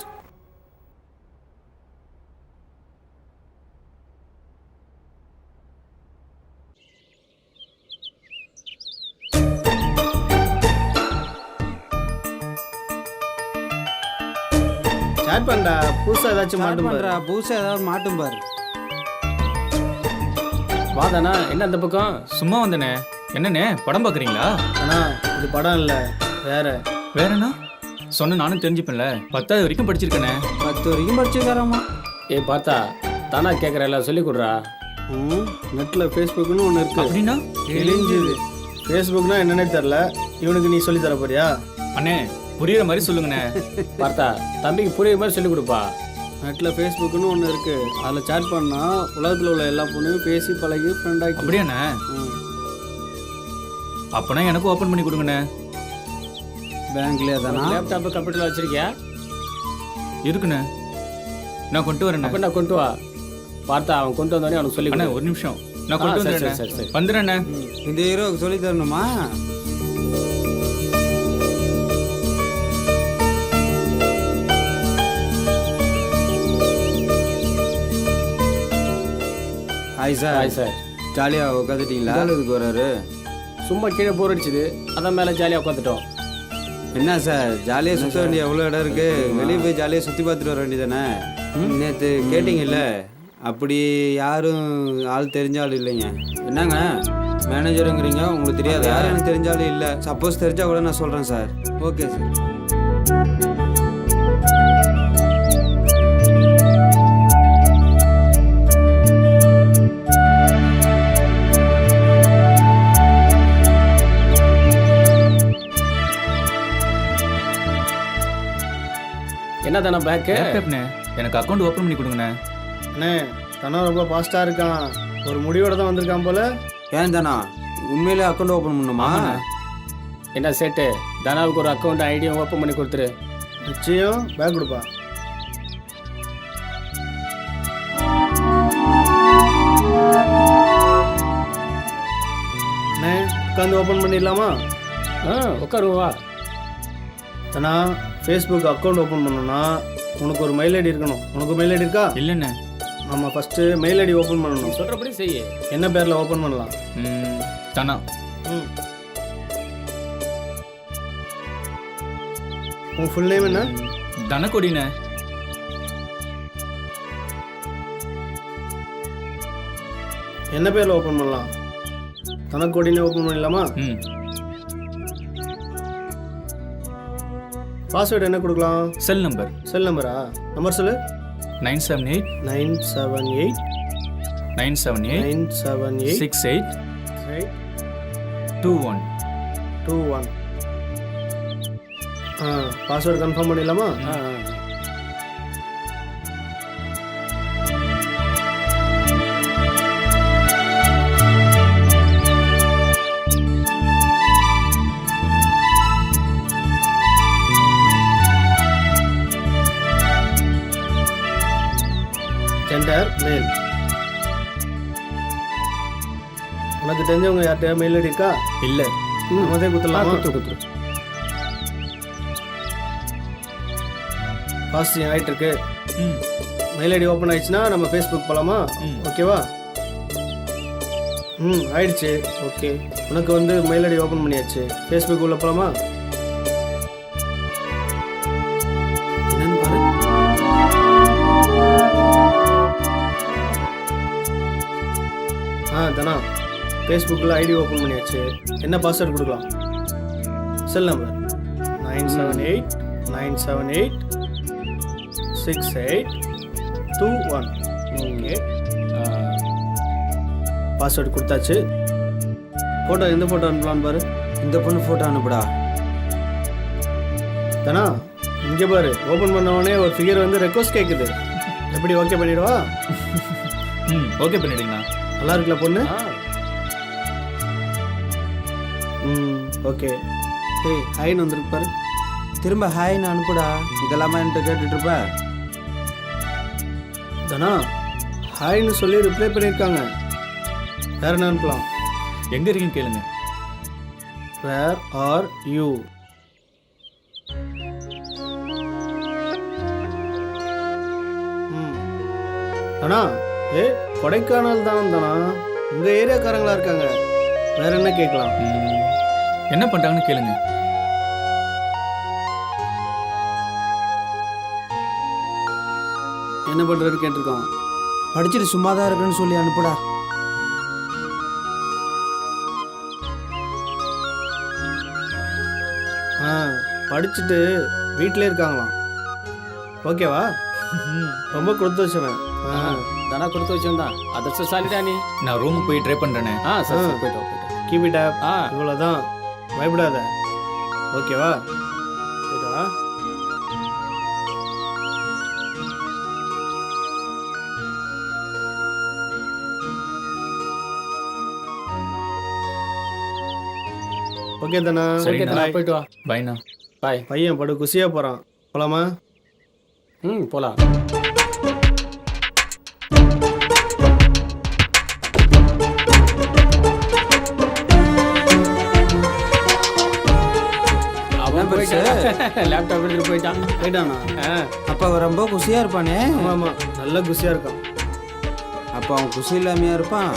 சாட் பண்ணா புதுசா ஏதாச்சும் மாட்டும் பண்றா புதுசாக ஏதாவது மாட்டும் பாரு. வாதானா என்ன அந்த பக்கம்? சும்மா வந்தனே. என்னண்ணே படம் பார்க்குறீங்களா? அண்ணா இது படம் இல்லை வேற. வேறண்ணா சொன்ன நானும் தெரிஞ்சுப்பேன்ல. 10வது வரைக்கும் படிச்சிருக்கேனே. 10 வரைக்கும் படிச்சுக்காரம்மா. ஏய் பார்த்தா தானா கேட்குற எல்லாம் சொல்லி கொடுறா. நெட்டில் ஃபேஸ்புக்னு ஒன்று இருக்கு. அப்படின்னா தெரிஞ்சுது. ஃபேஸ்புக்னா என்னன்னே தெரில. இவனுக்கு நீ சொல்லி தர போறியா? அண்ணே புரியுற மாதிரி சொல்லுங்கண்ணே. பார்த்தா தம்பிக்கு புரியுற மாதிரி சொல்லி கொடுப்பா. நெட்டில் ஃபேஸ்புக்னு ஒன்று இருக்கு. அதில் சேட் பண்ணால் உலகத்தில் உள்ள எல்லா பொண்ணையும் பேசி பழகி ஃப்ரெண்டாக்கி. அப்படியாண்ணே? அப்பனா எனக்கும் ஓப்பன் பண்ணி கொடுங்கண்ணே. பேங்க்லேயே தானா? லேப்டாப்பு கம்ப்யூட்டரில் வச்சிருக்கியா? இருக்குண்ணே, நான் கொண்டு வரேண்ணே. அப்போ நான் கொண்டு வா. பார்த்தா அவன் கொண்டு வந்தோடனே அவனுக்கு சொல்லி அண்ணே கொடு. ஒரு நிமிஷம், நான் கொண்டு சரி, வந்துடுறேன். சரி, சரி. வந்துடுறேண்ணே. இந்த ஹீரோவுக்கு சொல்லி தரணுமா? Hi sir. Hi sir. ஜாலியாக உட்காந்துட்டீங்களா? இதுக்கு வராரு. சும்மா கீழே போர் அடிச்சுது, அதான் மேலே ஜாலியாக உட்காந்துட்டோம். என்ன சார் ஜாலியாக சுற்ற வேண்டிய எவ்வளோ இடம் இருக்கு. வெளியே போய் ஜாலியாக சுற்றி பார்த்துட்டு வர வேண்டியதானே? நேற்று கேட்டிங்கல்ல, அப்படி யாரும் ஆள் தெரிஞ்ச ஆள் இல்லைங்க. என்னங்க மேனேஜருங்கிறீங்க, உங்களுக்கு தெரியாது. யாரும் எனக்கு தெரிஞ்ச ஆள் இல்லை. சப்போஸ் தெரிஞ்சா கூட நான் சொல்கிறேன் சார். Okay sir. என்ன தானே பேக்கு? லேப்டாப்ண்ணே எனக்கு அக்கௌண்ட் ஓப்பன் பண்ணி கொடுங்கண்ணே. அண்ணே தனா ரொம்ப ஃபாஸ்ட்டாக இருக்கான். ஒரு முடிவோட தான் வந்திருக்கான் போல. ஏன் தானா உண்மையிலே அக்கௌண்ட் ஓப்பன் பண்ணுமா? என்ன சேட்டு, தனாவுக்கு ஒரு அக்கௌண்ட் ஐடியும் ஓப்பன் பண்ணி கொடுத்துரு. நிச்சயம் பேக் கொடுப்பா. அண்ணே உட்காந்து ஓப்பன் பண்ணிடலாமா? உட்காருவா. தனா ஃபேஸ்புக் அக்கௌண்ட் ஓப்பன் பண்ணணும்னா உனக்கு ஒரு மெயில் ஐடி இருக்கணும். உனக்கு மெயில் ஐடி இருக்கா? இல்லைண்ணே. நம்ம ஃபஸ்ட்டு மெயில் ஐடி ஓப்பன் பண்ணணும். சொல்கிறபடி செய்ய. என்ன பேரில் ஓப்பன் பண்ணலாம்? தானா உன் ஃபுல் நேம் என்ன? தனக்கொடிண்ணே. என்ன பேரில் ஓப்பன் பண்ணலாம்? தனக்கோடினே ஓப்பன் பண்ணிடலாமா? பாஸ்வேர்டு என்ன கொடுக்கலாம்? Cell number. செல் நம்பரா? நம்பர் சொல்லு. 978 978 978 68 21. பாஸ்வேர்டு கன்ஃபார்ம் பண்ணிடலாமா? ஜெண்டர் மேல். உனக்கு தெரிஞ்சவங்க யார்கிட்ட மெயில் ஐடி இருக்கா? இல்லை. நம்மதே குத்தலாமா? கொடுத்துரு. ப்ராசஸிங் ஆகிட்டு இருக்கு. மெயில் ஐடி ஓப்பன் ஆயிடுச்சுன்னா நம்ம ஃபேஸ்புக் போகலாமா? ஓகேவா? ஆயிடுச்சு. ஓகே, உனக்கு வந்து மெயில் ஐடி ஓப்பன் பண்ணியாச்சு. ஃபேஸ்புக் உள்ள போலாமா? என்னன்னு பாரு. தனா, ஃபேஸ்புக்கில் ஐடி ஓப்பன் பண்ணியாச்சு. என்ன பாஸ்வேர்டு கொடுக்கலாம்? Cell number 978-978-6821. ஓகே, பாஸ்வேர்டு கொடுத்தாச்சு. ஃபோட்டோ எந்த ஃபோட்டோ அனுப்பலான்னு பாரு. இந்த பொண்ணு ஃபோட்டோ அனுப்புடா. தனா, இங்கே பாரு, ஓப்பன் பண்ண உடனே ஒரு ஃபிகர் வந்து ரெக்வஸ்ட் கேட்குது. எப்படி ஓகே பண்ணிடுவா? ஓகே பண்ணிடுங்கண்ணா. நல்லா இருக்குல்ல பொண்ணு? ஓகே. ஏய், ஹைன்னு வந்துருக்கு பாரு. திரும்ப ஹாய்னு அனுப்புடா. இதெல்லாமா என்கிட்ட கேட்டுட்டு இருப்ப? தனா, ஹாய்னு சொல்லி ரிப்ளை பண்ணியிருக்காங்க. வேற என்ன அனுப்பலாம்? எங்க இருக்கீங்க கேளுங்க. Where are you? தனா, கொடைக்கானல் தானே தானா? உங்க ஏரியாக்காரங்களா இருக்காங்க. வேற என்ன கேட்கலாம்? என்ன பண்றாங்கன்னு கேளுங்க. என்ன பண்றது கேட்டிருக்கோம். படிச்சுட்டு சும்மா தான் இருக்குன்னு சொல்லி அனுப்புடா. படிச்சுட்டு வீட்டிலே இருக்காங்களாம். ஓகேவா? ரொம்ப கொடுத்து வச்சவன். தானா கொடுத்து வச்சிருந்தான். அதை சாலிடா நீ. நான் ரூமுக்கு போய் ட்ரை பண்றேனே. சரி போயிட்டு வா, போயிட்டு வா. Keep it up. ஆ இவ்வளோதான், பயப்படாத. ஓகேவா? போயிட்டு வா. ஓகே தானா? ஓகே தானா, போயிட்டு வா. பாய்ண்ணா. பாய். பையன் படு குசியாக போகிறான். போலாமா? போலாம். லேப்டாப் எடுத்துட்டு போயிட்டான். போயிட்டானா? அப்போ அவன் ரொம்ப குசியாக இருப்பானே. ஆமாம் ஆமாம், நல்லா குசியாக இருக்கான். அப்போ அவன் குசி இல்லாமையா இருப்பான்?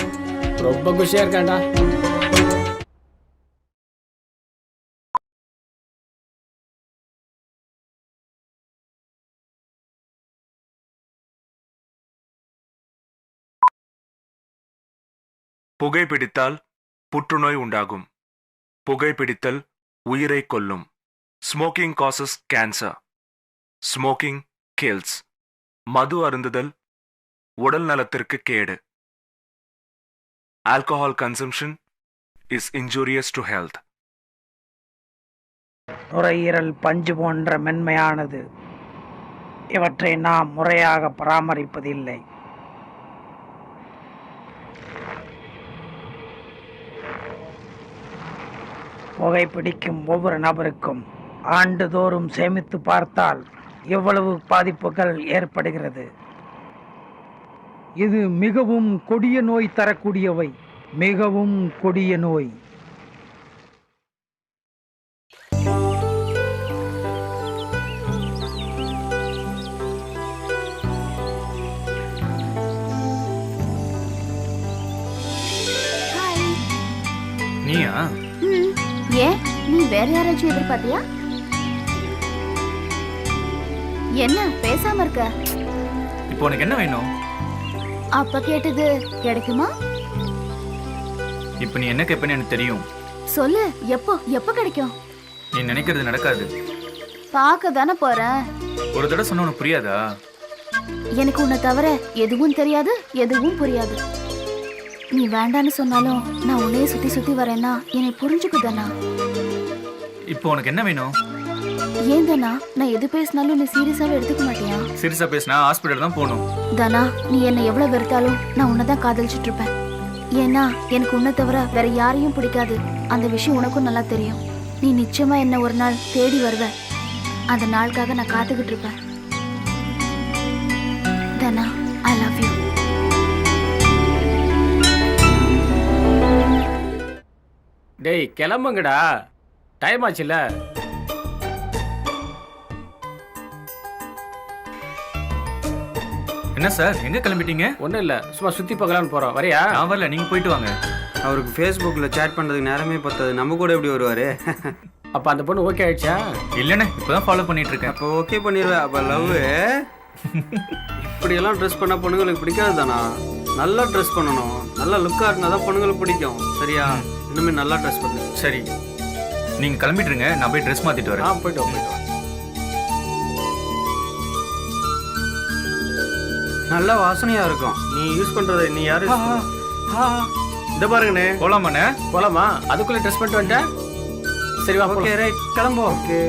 ரொம்ப குஷியா இருக்கான்டா. புகைப்பிடித்தால் புற்றுநோய் உண்டாகும். புகைப்பிடித்தல் உயிரை கொல்லும். Smoking causes cancer. Smoking kills. மது அருந்துதல் உடல் நலத்திற்கு கேடு. Alcohol consumption is injurious to health. நுரையீரல் பஞ்சு போன்ற மென்மையானது. இவற்றை நாம் முறையாக பராமரிப்பதில்லை. புகைப்பிடிக்கும் ஒவ்வொரு நபருக்கும் ஆண்டுதோறும் சேமித்து பார்த்தால் எவ்வளவு பாதிப்புகள் ஏற்படுகிறது. இது மிகவும் கொடிய நோய் தரக்கூடியவை. மிகவும் கொடிய நோய். நீயா? ஏன், நீ வேற யாராச்சும் எதிர்பார்த்தியா? என்ன பேசாம இருக்க? இப்போ உனக்கு என்ன வேணும்? அப்ப கேட்டது கிடைக்குமா? இப்போ நீ என்ன கேட்பேன்னு எனக்கு தெரியும். சொல்லு, எப்போ எப்போ கிடைக்கும்? நீ நினைக்கிறது நடக்காது. பார்க்க தானே போறேன். ஒரு தடவை சொன்ன உனக்கு புரியாதா? எனக்கு உன்னை தவிர எதுவும் தெரியாது, எதுவும் புரியாது. நீ வேண்டான்னு சொன்னாலும் நான் உன்னையே சுத்தி சுத்தி வரேன்னா என்னை புரிஞ்சுக்குதானா? இப்போ உனக்கு என்ன வேணும்? ஏன் தானா, நான் எது பேசினாலும் நீ சீரியஸாவே எடுத்துக்க மாட்டியா? சீரியஸா பேசினா ஹாஸ்பிட்டல் தான் போகணும். தானா, நீ என்னை எவ்வளவு வெறுத்தாலும் நான் உன்னை தான் காதலிச்சுட்டு இருப்பேன். ஏன்னா எனக்கு உன்னை தவிர வேற யாரையும் பிடிக்காது. அந்த விஷயம் உனக்கும் நல்லா தெரியும். நீ நிச்சயமா என்ன ஒரு நாள் தேடி வருவ. அந்த நாளுக்காக நான் காத்துக்கிட்டு இருப்பேன். தானா, ஐ லவ் யூ. டேய் கிளம்புங்கடா, டைம் ஆச்சுல்ல. என்ன சார், எங்க கிளம்பிட்டீங்க? ஒன்றும் இல்லை, சும்மா சுற்றி பார்க்கலான்னு போகிறோம். வரியா? நான் வரல, நீங்க போயிட்டு வாங்க. அவருக்கு ஃபேஸ்புக்கில் சேட் பண்ணுறதுக்கு நேரமே பத்தாது, நம்ம கூட எப்படி வருவார்? அப்போ அந்த பொண்ணு ஓகே ஆயிடுச்சா? இல்லைண்ணே, இப்போதான் ஃபாலோ பண்ணிட்டு இருக்கேன். அப்போ ஓகே பண்ணிடுவேன். அப்போ லவ் இப்படியெல்லாம் ட்ரெஸ் பண்ணால் பொண்ணுங்களுக்கு பிடிக்காது தானா? நல்லா ட்ரெஸ் பண்ணணும், நல்லா லுக்காக இருந்தால் தான் பொண்ணுங்களுக்கு பிடிக்கும். சரியா? இன்னுமே நல்லா ட்ரெஸ் பண்ணு. சரி, நீங்கள் கிளம்பிட்டுருங்க, நான் போய் ட்ரெஸ் மாற்றிட்டு வரேன். போயிட்டு வா. நல்ல வாசனையாக இருக்கும். நீ யூஸ் பண்ணுறத நீ யாரு? இதை பாருங்கண்ணே. போகலாமாண்ணே? போலாமா? அதுக்குள்ளே ட்ரெஸ் பண்ணிட்டு வந்துட்டேன். சரி வா. ஓகே ரைட், கிளம்புவோம். ஓகே.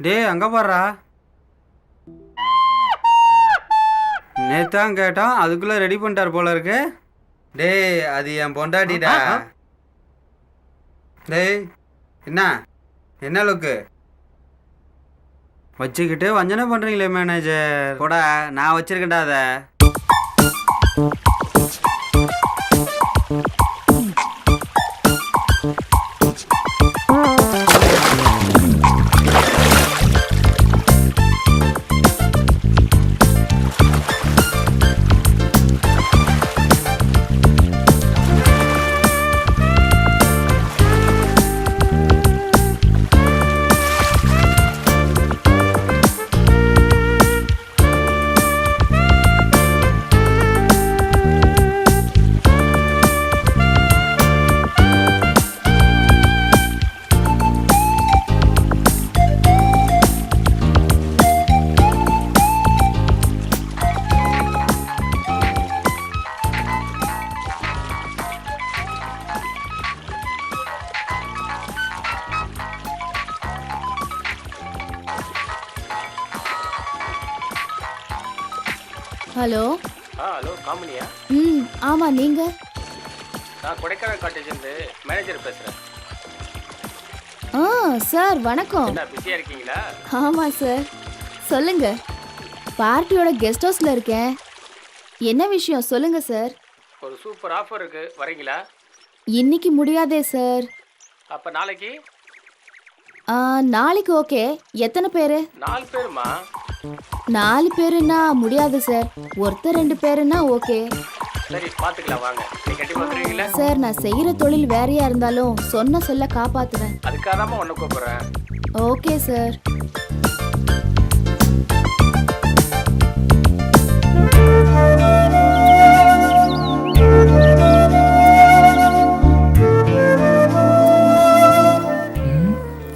டேய் அங்கே பாடுறா. நேத்தான் கேட்டான், அதுக்குள்ளே ரெடி பண்ணிட்டார் போல இருக்கு. டேய் அது என் பொண்டாட்டிடா. டேய் என்ன லுக்கு வச்சுக்கிட்டு வஞ்சனை பண்ணுறீங்களே மேனேஜர். கூட நான் வச்சிருக்கேன்டா அதை. ஹலோ. ஹலோ காமினியா? ஆமாம், நீங்கள்? நான் கொடைக்கானல் காட்டேஜ்லேருந்து மேனேஜர் பேசுகிறேன். சார் வணக்கம். என்ன பிஸியாக இருக்கீங்களா? ஆமாம் சார், சொல்லுங்க. பார்ட்டியோட கெஸ்ட் ஹவுஸில் இருக்கேன். என்ன விஷயம் சொல்லுங்க சார். ஒரு சூப்பர் ஆஃபர் இருக்குது, வரீங்களா? இன்னைக்கு முடியாதே சார். அப்போ நாளைக்கு? நாளைக்கு ஓகே. எத்தனை பேர்? 4 பேருமா? 4 பேருன்னா முடியாது சார். ஒருத்தர் 2 பேருன்னா ஓகே. சரி பார்த்துக்கலாம், வாங்க. நீ கண்டிப்பாக வந்துடுவீங்களா? சார் நான் செய்கிற தொழில் வேறையா இருந்தாலும் சொன்ன சொல்ல காப்பாற்றுவேன். அதுக்காக தான் ஒன்று கூப்பிட்றேன். Okay sir.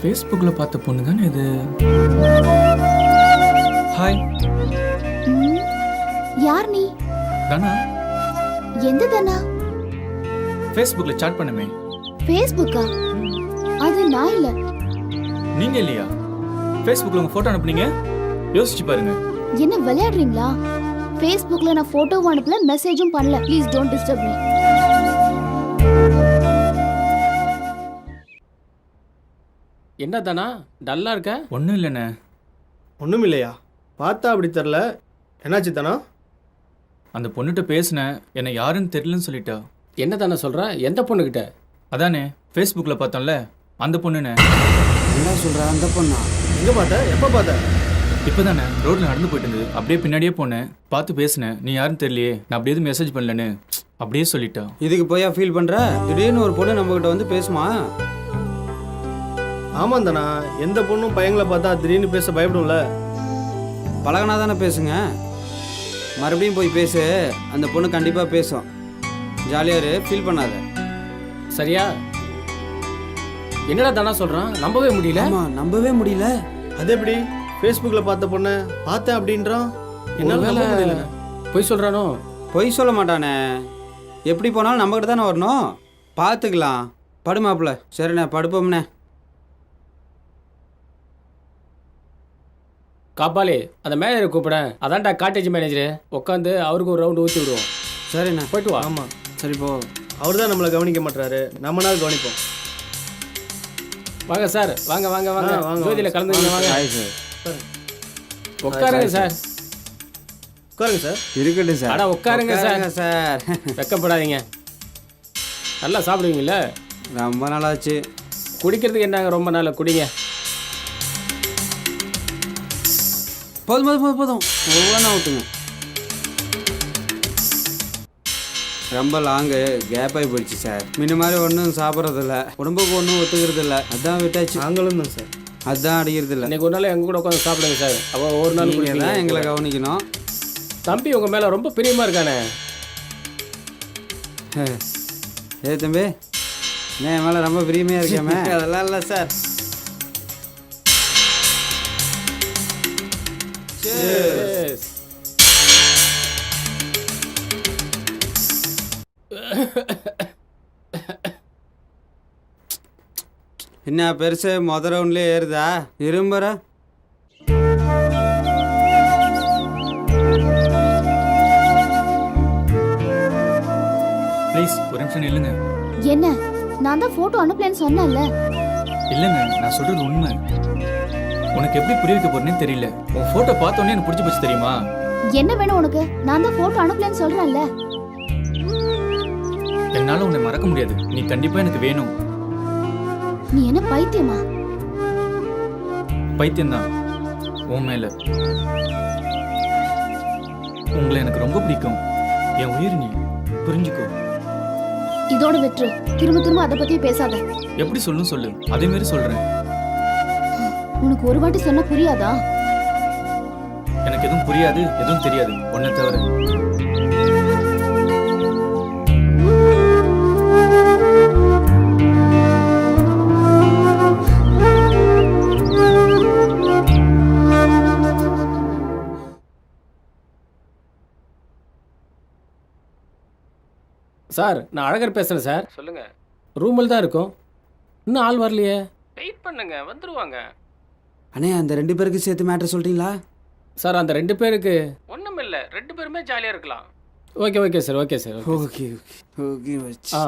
ஃபேஸ்புக்கில் பார்த்த பொண்ணு தானே இது. ஹாய். யார் நீ? தானா? எந்த தானா? ஃபேஸ்புக்கில் சாட் பண்ணுமே. ஃபேஸ்புக்கா? அது நான் இல்லை. நீங்கள் இல்லையா? ஃபேஸ்புக்கில் உங்கள் ஃபோட்டோ அனுப்புனீங்க, யோசிச்சு பாருங்க. என்ன விளையாடுறீங்களா? ஃபேஸ்புக்கில் நான் ஃபோட்டோவும் அனுப்பல, மெசேஜும் பண்ணல. Please don't disturb me. என்ன தானா டல்லா இருக்க? ஒன்றும் இல்லைண்ணே. ஒன்றும் இல்லையா? பார்த்தா அப்படி தெரில. என்னாச்சு தானா? அந்த பொண்ணுகிட்ட பேசினேன், என்னை யாருன்னு தெரியலன்னு சொல்லிட்டா. என்ன தானே சொல்ற? எந்த பொண்ணுகிட்ட? அதானே ஃபேஸ்புக்கில் பார்த்தோம்ல, அந்த பொண்ணுண்ணே. என்ன சொல்கிற? அந்த பொண்ணா? எங்கே பார்த்த? எப்போ பார்த்த? இப்போ தானே ரோட்டில் நடந்து போயிட்டு இருந்தது. அப்படியே பின்னாடியே போனேன், பார்த்து பேசினேன். நீ யாருன்னு தெரியலையே, நான் அப்படியே எதுவும் மெசேஜ் பண்ணலன்னு அப்படியே சொல்லிட்டா. இதுக்கு போயா ஃபீல் பண்ணுற? திடீர்னு ஒரு பொண்ணு நம்மக்கிட்ட வந்து பேசுமா? ஆமாம் தானா, எந்த பொண்ணும் பையங்களை பார்த்தா திடீர்னு பேச பயப்படும்ல. பழகினா தானே பேசுங்க. மறுபடியும் போய் பேசு, அந்த பொண்ணு கண்டிப்பாக பேசும். ஜாலியாரு, ஃபீல் பண்ணாத. சரியா? என்னடா தானா சொல்றான்? நம்பவே முடியல. ஆமாம், நம்பவே முடியல. அது எப்படி? ஃபேஸ்புக்கில் பார்த்த பொண்ணை பார்த்தேன் அப்படின்றான். என்னால் நம்ப முடியல. போய் சொல்றானோ? பொய் சொல்ல மாட்டானே. எப்படி போனாலும் நம்மக்கிட்ட தானே வரணும். பார்த்துக்கலாம். படுமாப்புல. சரிண்ணே, படுப்போம்ண்ணே. காப்பாளி, அந்த மேனேஜரை கூப்பிடேன். அதான்டா காட்டேஜ் மேனேஜரு. உட்காந்து அவருக்கு ஒரு ரவுண்டு ஊற்றி விடுவோம். சரிண்ணே, போயிட்டு வா. ஆமாம், சரி போ. அவர் தான் நம்மளை கவனிக்க மாட்டாரு, நம்மளால் கவனிப்போம். வாங்க சார், வாங்க வாங்க வாங்க. வாங்க, ஜோதியில் கலந்துங்க வாங்க. Hi sir. உட்காருங்க சார். உட்காருங்க சார். இருக்கட்டும் சார். அட உட்காருங்க சார். உட்காருங்க சார். வெக்கப்படாதீங்க. நல்லா சாப்பிடுவீங்கல்ல? ரொம்ப நாளாச்சு. குடிக்கிறதுக்கு என்னங்க, ரொம்ப நாள் குடிங்க. போதும் போதும் போதும் போதும். ஒவ்வொன்றா ஊற்றுங்க. ரொம்ப லாங்கு கேப் ஆகி போயிடுச்சு சார். முன்ன மாதிரி ஒன்றும் சாப்பிட்றதில்ல, உடம்புக்கு ஒன்றும் ஒத்துக்கிறது இல்லை. அதான் விட்டாச்சு. நாங்களும் தான் சார். அதான் அடிக்கிறது இல்லை. இன்னைக்கு ஒரு நாள் எங்க கூட உட்காந்து சாப்பிடுங்க சார். அப்போ ஒரு நாள் நீங்கள் குடிப்பீங்க. தான் எங்களை கவனிக்கணும். தம்பி உங்க மேல ரொம்ப பிரியமா இருக்கானே. ஏ தம்பி, என் மேலே ரொம்ப பிரியமையாக இருக்காமே. அதெல்லாம் இல்லை சார். Yes. என்ன பெருசு மொதல் ரவுண்ட்லேயே ஏறுதா? இரும்புற. ப்ளீஸ் ஒரு நிமிஷம் நில்லுங்க. என்ன? நான் தான் போட்டோ அனுப்பலன்னு சொன்னேன்ல. இல்லைங்க, நான் சொல்கிறது உண்மை. உனக்கு எப்படி புரிய வைக்க போறேன்னு தெரியல. உன் ஃபோட்டோ பார்த்தோன்னே எனக்கு பிடிச்சி போச்சு தெரியுமா? என்ன வேணும் உனக்கு? நான் தான் போட்டோ அனுப்பலன்னு சொல்றேன்ல. என்னால் உன்னை மறக்க முடியாது. நீ கண்டிப்பாக எனக்கு வேணும். நீ என்ன பைத்தியமா? பைத்தியம்தான் உன் மேலே. உங்களை எனக்கு ரொம்ப பிடிக்கும். என் உயிர் நீ, புரிஞ்சுக்கோ. இதோட விட்டுரு. திரும்ப திரும்ப அதை பத்தி பேசாத. எப்படி சொல்லணும் சொல்லு, அதே மாதிரி சொல்கிறேன். உனக்கு ஒரு வாட்டி சொன்னா புரியாதா? எனக்கு எதுவும் புரியாது, எதுவும் தெரியாது ஒன்றை தவிர. சார், நான் அழகர் பேசுறேன் சார். சொல்லுங்க. ரூமில் தான் இருக்கும். இன்னும் ஆள் வரலையே. வெயிட் பண்ணுங்க, வந்துருவாங்க. அண்ணே, அந்த 2 பேருக்கு சேர்த்து மேட்ரு சொல்லிட்டீங்களா? சார், அந்த 2 பேருக்கு ஒன்றும் இல்லை, 2 பேருமே ஜாலியாக இருக்கலாம். Okay okay sir, okay sir. Okay okay okay. ஆ,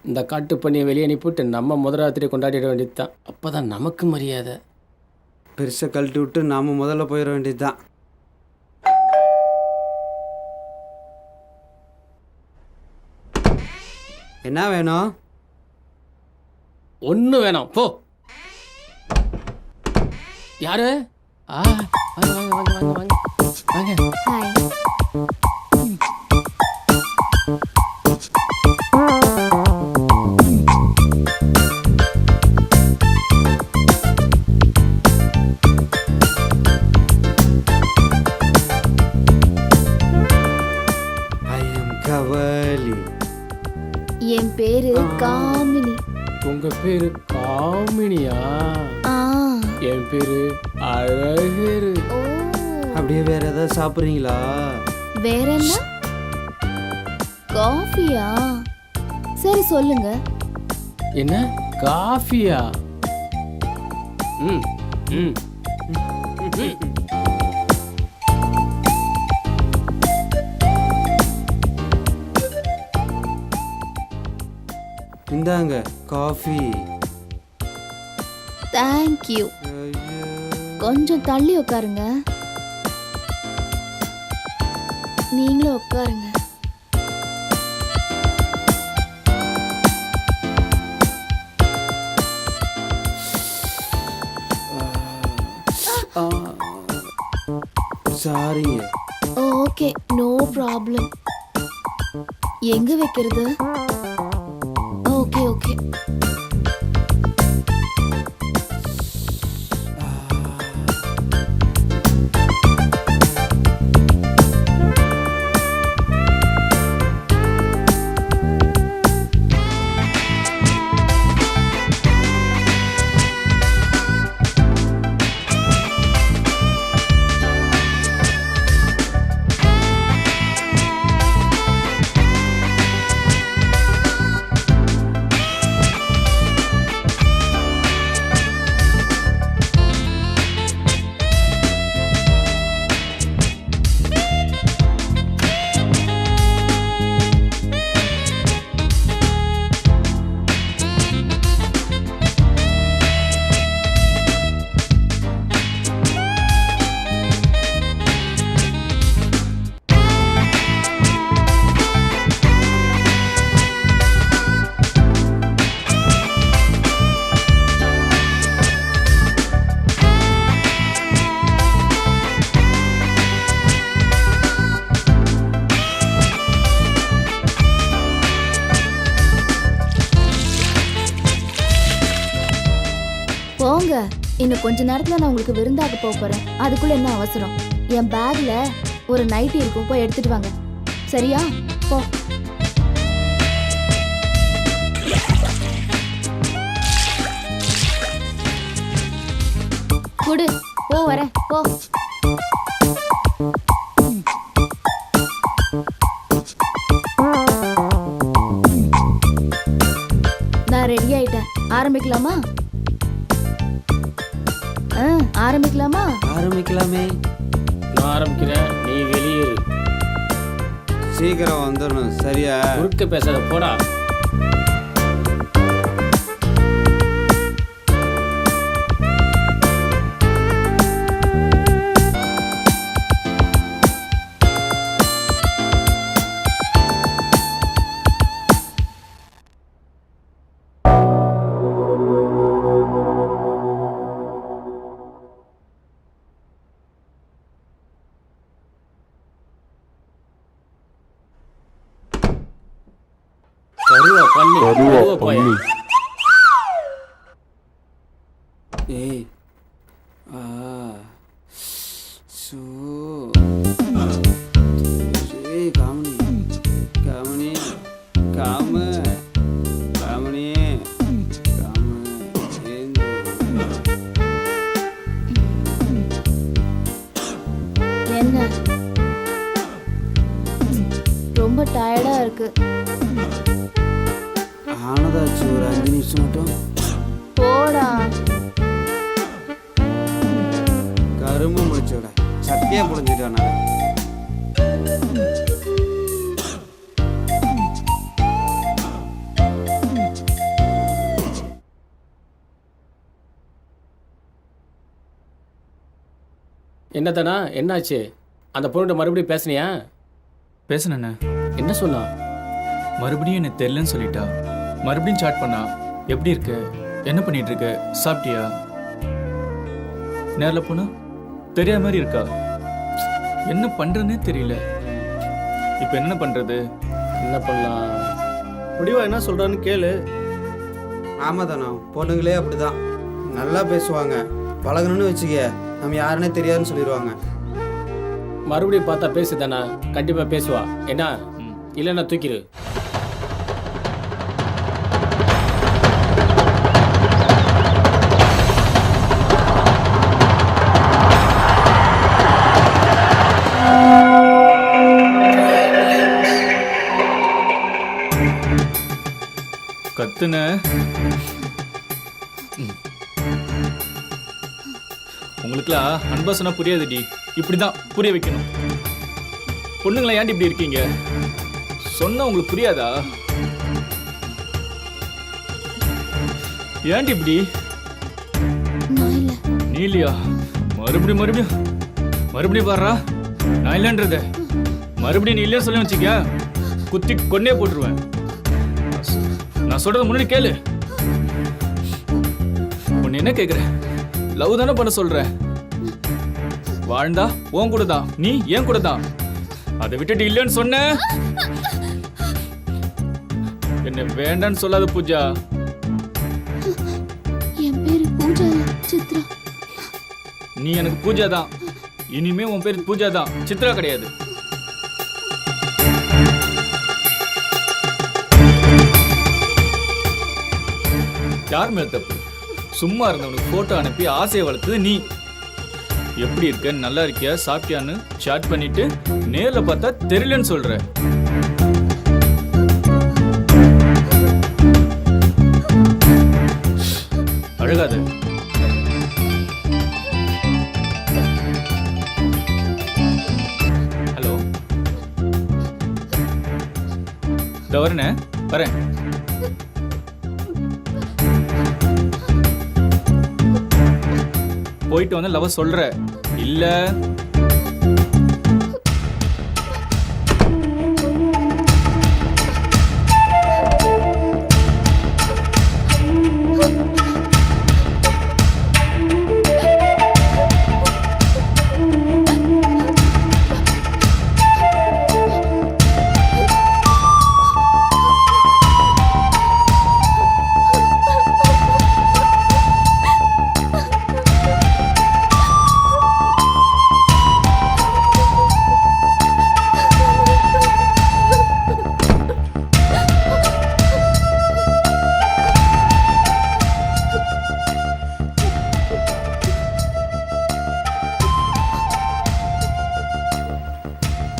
இந்த காட்டு பண்ணியை வெளியே அனுப்பிவிட்டு நம்ம முதராத்திரி கொண்டாடிட வேண்டியது தான். அப்போ தான் நமக்கு மரியாதை. பெருசாக கழட்டி விட்டு நாம் முதல்ல போயிட வேண்டியது தான். என்ன வேணும்? ஒன்றும் வேணாம், போ. யாரு? வாங்க வாங்க வாங்க வாங்க வாங்க வாங்க. ஹாய். I am கவலி. என் பேரு காமினி. உங்க பேரு காமினியா? ஆ. என் பேரு அழகரு. ஓ. அப்படியே வேற ஏதாவது சாப்பிட்றீங்களா? வேற என்ன? காஃபியா? சரி சொல்லுங்க. என்ன காஃபியா? ம் ம். இந்தாங்க காஃபி. தேங்க்யூ. கொஞ்சம் தள்ளி உட்காருங்க. நீங்களும் உட்காருங்க. சாரிங்க. Okay, no problem. எங்க வைக்கிறது? Okay okay. போங்க, இன்னும் கொஞ்ச நேரத்துல நான் உங்களுக்கு விருந்தாக போக போறேன். அதுக்குள்ள என்ன அவசரம்? என் பேக்ல ஒரு நைட்டி இருக்கும், போய் எடுத்துட்டு வாங்க. சரியா? போ. குடு, போ, வரேன், போ. நான் ரெடி ஆயிட்டேன். ஆரம்பிக்கலாமா? ஆரம்பிக்கலாமா? ஆரம்பிக்கலாமே. நான் ஆரம்பிக்கிறேன், நீ வெளியேறு. சீக்கிரம் வந்துடணும். சரியா? குறுக்க பேசாத, போடா. ஏய், சோ, ஏய், காமனி, காமனி, காம, காமனி, காம, என்ன ரொம்ப டயர்டா இருக்கு? ஆனதாச்சு, ஒரு 5 நிமிஷம் மட்டும். போடா. கரும்பு முடிச்சோட சத்தியா புரிஞ்சுட்டான். என்னதானா, என்னாச்சு? அந்த பொண்ணுகிட்ட மறுபடியும் பேசுனியா? பேசுனண்ணே. என்ன சொன்னா? மறுபடியும் எனக்கு தெரியலன்னு சொல்லிட்டா. மறுபடியும் சாட் பண்ணா. எப்படி இருக்கு, என்ன பண்ணிட்டு இருக்க, சாப்பிட்டியா? நேரில் போனா தெரியாத மாதிரி இருக்கா. என்ன பண்றதுன்னே தெரியல. இப்போ என்ன பண்றது? என்ன பண்ணலாம்? முடிவா என்ன சொல்றான்னு கேளு. ஆமாதானா, பொண்ணுங்களே அப்படிதான். நல்லா பேசுவாங்க. பழகணும்னு வச்சுக்க, நம்ம யாருன்னே தெரியாதுன்னு சொல்லிடுவாங்க. மறுபடியும் பார்த்தா பேசுதானா? கண்டிப்பா பேசுவா. என்ன இல்லைன்னா தூக்கிடு. கத்துன உங்களுக்குலாம் அன்பா சொன்னா புரியாதுடி. இப்படிதான் புரிய வைக்கணும். பொண்ணுங்களா ஏன்டி இப்படி இருக்கீங்க? சொன்னா உங்களுக்கு புரியாதா? ஏன்டி இப்படி? நீ இல்லையா? மறுபடியும் பாடுறா. நான் இல்லைன்றத மறுபடியும் நீ இல்லையா சொல்லி வச்சுக்க, குத்தி கொன்னே போட்டுருவேன். நான் சொல்றத முன்னாடி கேளு. உன்னை என்ன கேக்குற? லவ் தானே பண்ண சொல்ற. வாழ்ந்தா உன் கூட தான், நீ ஏன் கூட தான். அதை விட்டுட்டு இல்லைன்னு சொன்ன என்ன வேண்டான்னு சொல்லாத பூஜா. என் பேரு பூஜா இல்ல, சித்ரா. நீ எனக்கு பூஜா தான். இனிமே உன் பேர் பூஜா தான், சித்ரா கிடையாது. யார் மேல தப்பு? சும்மா இருந்தவனுக்கு போட்டோ அனுப்பி ஆசையை வளர்த்தது நீ. எப்படி இருக்க, நல்லா இருக்கியா, சாப்பிட்டியான்னு சாட் பண்ணிட்டு நேர்ல பார்த்தா தெரியலன்னு சொல்ற. அழகாத. ஹலோ, இதோ வரேன். போயிட்டு வந்து லவ் சொல்ற இல்ல?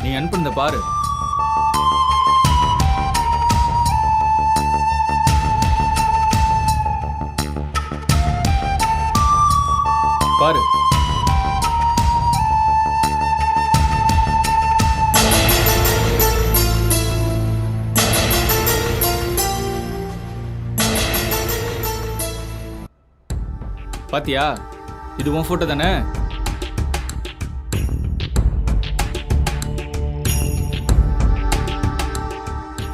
நீ அனுப்புனத பாரு. பாரு. பாத்தியா? இது உன் போட்டோ தானே?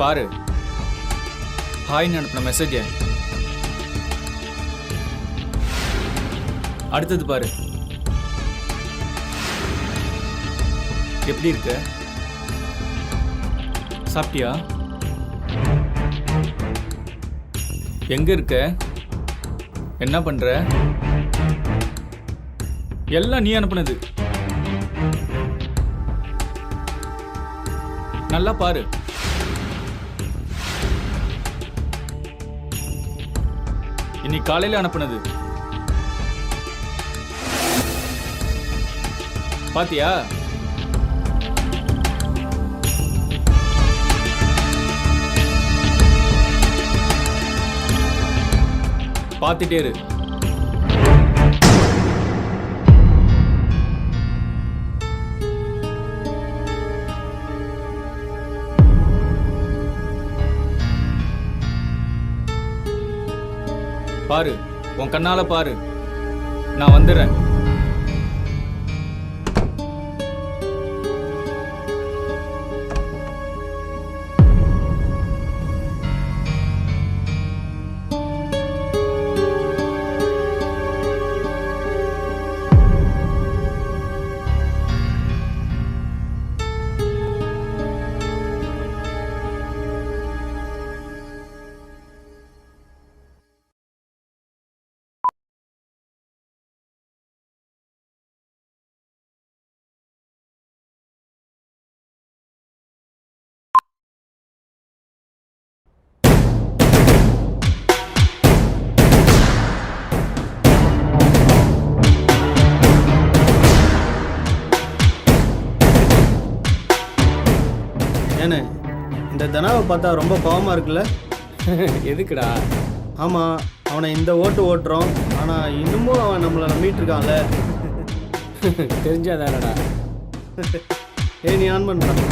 பாரு. ஹாய்னு அனுப்பின மெசேஜ். அடுத்தது பாரு. எப்படி இருக்க? சாப்பிட்டியா? எங்க இருக்க? என்ன பண்ற? எல்லாம் நீ அனுப்புனது. நல்லா பாரு. இன்னைக்கு காலையில அனுப்புனது. பாத்தியா? பாத்துட்டே இரு. பாரு, உன் கண்ணால பாரு. நான் வந்துடுறேன். ஏன்னு இந்த தனாவை பார்த்தா ரொம்ப பாவமாக இருக்குல்ல? எதுக்குடா? ஆமாம், அவனை இந்த ஓட்டு ஓட்டுறோம், ஆனால் இன்னமும் அவன் நம்மளை நம்பிட்டு இருக்கான்ல. தெரிஞ்சாதானடா. ஏய், நீ ஆன் பண்ணுறான்.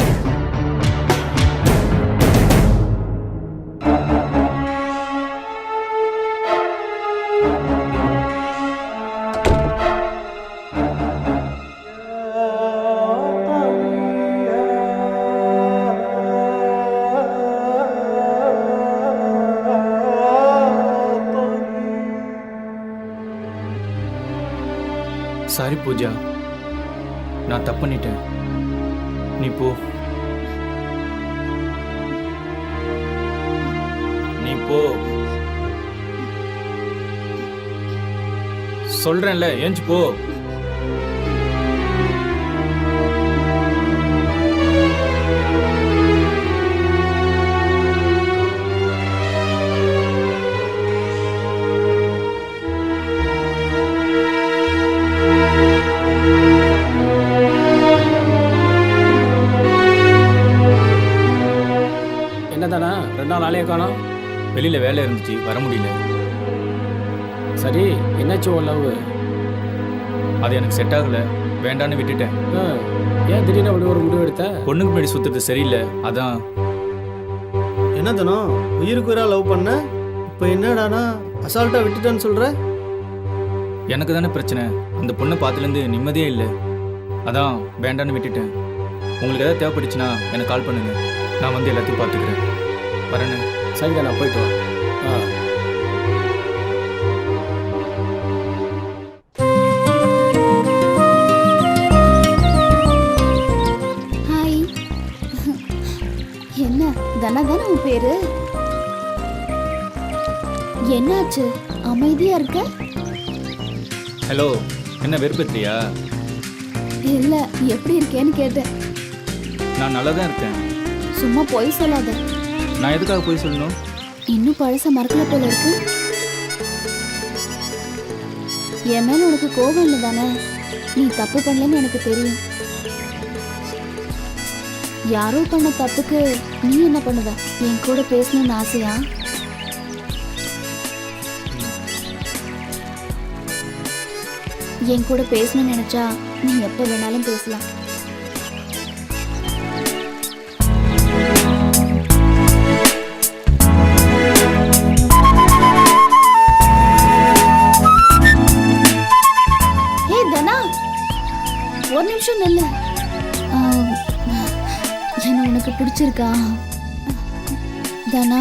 சாரி பூஜா, நான் தப்பு பண்ணிட்டேன். நீ போ. நீ போ சொல்றேன்ல, ஏஞ்சி போ. என்னதானா 2 நாள் ஆளையே காணோம்? வெளியில வேலை இருந்துச்சு, வர முடியல. சரி, என்னாச்சு உன் லவ்? அது எனக்கு செட் ஆகல, வேண்டான்னு விட்டுட்டேன். ஏன் திடீர்னு அப்படி ஒரு முடிவு எடுத்த? பொண்ணுக்கு முன்னாடி சுத்துறது சரியில்லை, அதான். என்ன தனம் உயிருக்கு உயிரா லவ் பண்ண, இப்போ என்னடானா அசால்ட்டாக விட்டுட்டேன்னு சொல்கிற? எனக்கு தானே பிரச்சனை. அந்த பொண்ணை பார்த்துலேருந்து நிம்மதியே இல்லை, அதான் வேண்டான்னு விட்டுட்டேன். உங்களுக்கு எதாவது தேவைப்பட்டுச்சுன்னா எனக்கு கால் பண்ணுங்க, நான் வந்து எல்லாத்தையும் பார்த்துக்கிறேன். வரேன்னு. சரிதான், நான் போயிட்டு வரேன். ஹாய். என்ன தனா தானே உன் பேரு? என்னாச்சு அமைதியா இருக்க? ஹலோ, என்ன வெறுப்பேற்றியா? இல்ல, எப்படி இருக்கேன்னு கேட்டேன். நான் நல்லா தான் இருக்கேன். சும்மா பொய் சொல்லாத. நான் எதுக்காக போய் சொல்லணும்? இன்னும் பழச மறக்கல போல இருக்கு. என் மேல உனக்கு கோபம் இல்லை தானே? நீ தப்பு பண்ணலன்னு எனக்கு தெரியும். யாரோ பண்ண தப்புக்கு நீ என்ன பண்ணுவ? என் கூட பேசணும்னு ஆசையா? என் கூட பேசணும்னு நினைச்சா நீ எப்ப வேணாலும் பேசலாம். ஒரு நிமிஷம் நில்லு. என்ன உனக்கு பிடிச்சிருக்கா தனா?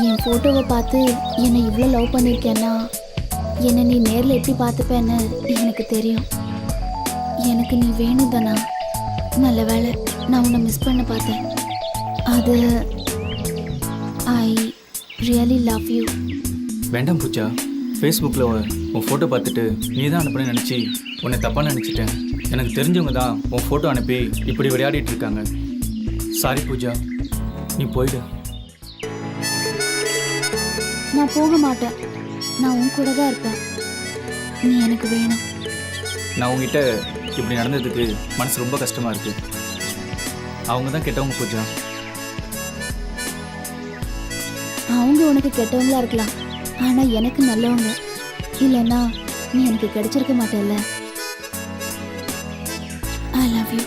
என் போட்டோவை பார்த்து என்னை இவ்வளோ லவ் பண்ணியிருக்கேன்னா என்னை நீ நேரில் எப்படி பார்த்துப்பேன்னு எனக்கு தெரியும். எனக்கு நீ வேணும் தானா. நல்ல வேளை நான் உன்னை மிஸ் பண்ண பார்த்தேன். அது ஐ ரியலி லவ் யூ. வேண்டாம் பூஜா, ஃபேஸ்புக்கில் உன் ஃபோட்டோ பார்த்துட்டு நீ தான் அனுப்புன்னு நினச்சி உன்னை தப்பாக நினச்சிட்டேன். எனக்கு தெரிஞ்சவங்க தான் உன் ஃபோட்டோ அனுப்பி இப்படி விளையாடிட்டு இருக்காங்க. சாரி பூஜா, நீ போயிடு. நான் போக மாட்டேன். நான் உன் கூட தான் இருப்பேன். நீ எனக்கு வேணும். நான் உங்ககிட்ட இப்படி நடந்ததுக்கு மனசு ரொம்ப கஷ்டமாக இருக்குது. அவங்க தான் கெட்டவங்க பூஜா. அவங்க உனக்கு கெட்டவங்களா இருக்கலாம், ஆனால் எனக்கு நல்லவங்க. இல்லைன்னா நீ எனக்கு கிடைச்சிருக்க மாட்டேல்ல. I love you.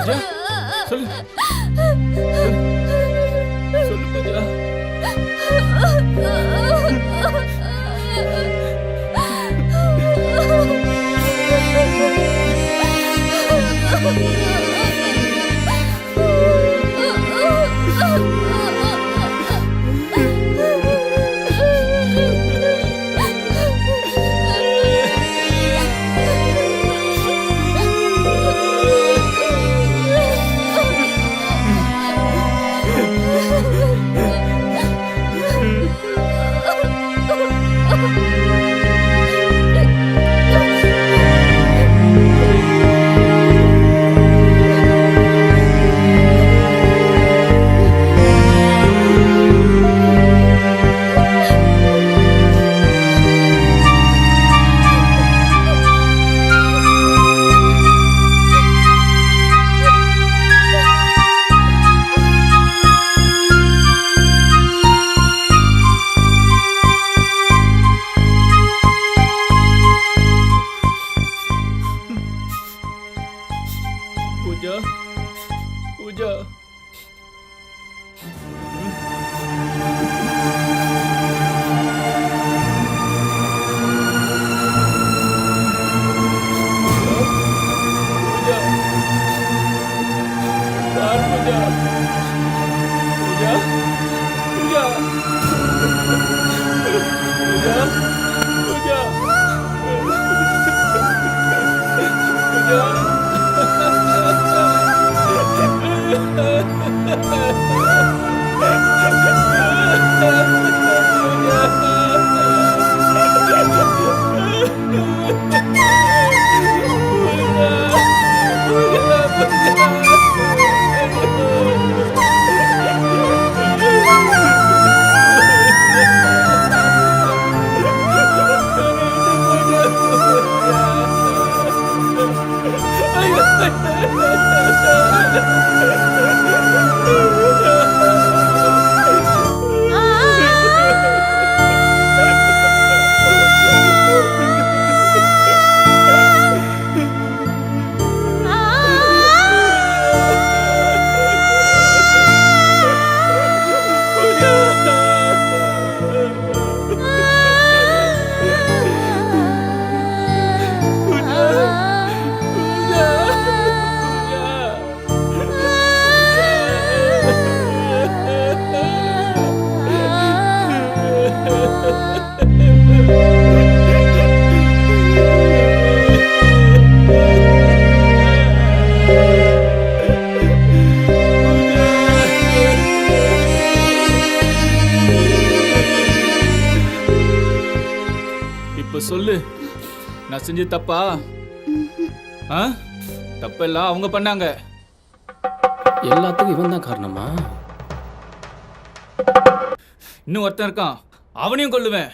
பூஜா சொல்லு சொல்லு பூஜா. பூஜா பூஜா இப்ப சொல்லு, நான் செஞ்ச தப்பா? தப்பெல்லாம் அவங்க பண்ணாங்க. எல்லாத்துக்கும் இவன் தான் காரணமா? இன்னும் ஒருத்தன் இருக்கான், அவனையும் கொல்லுவேன்.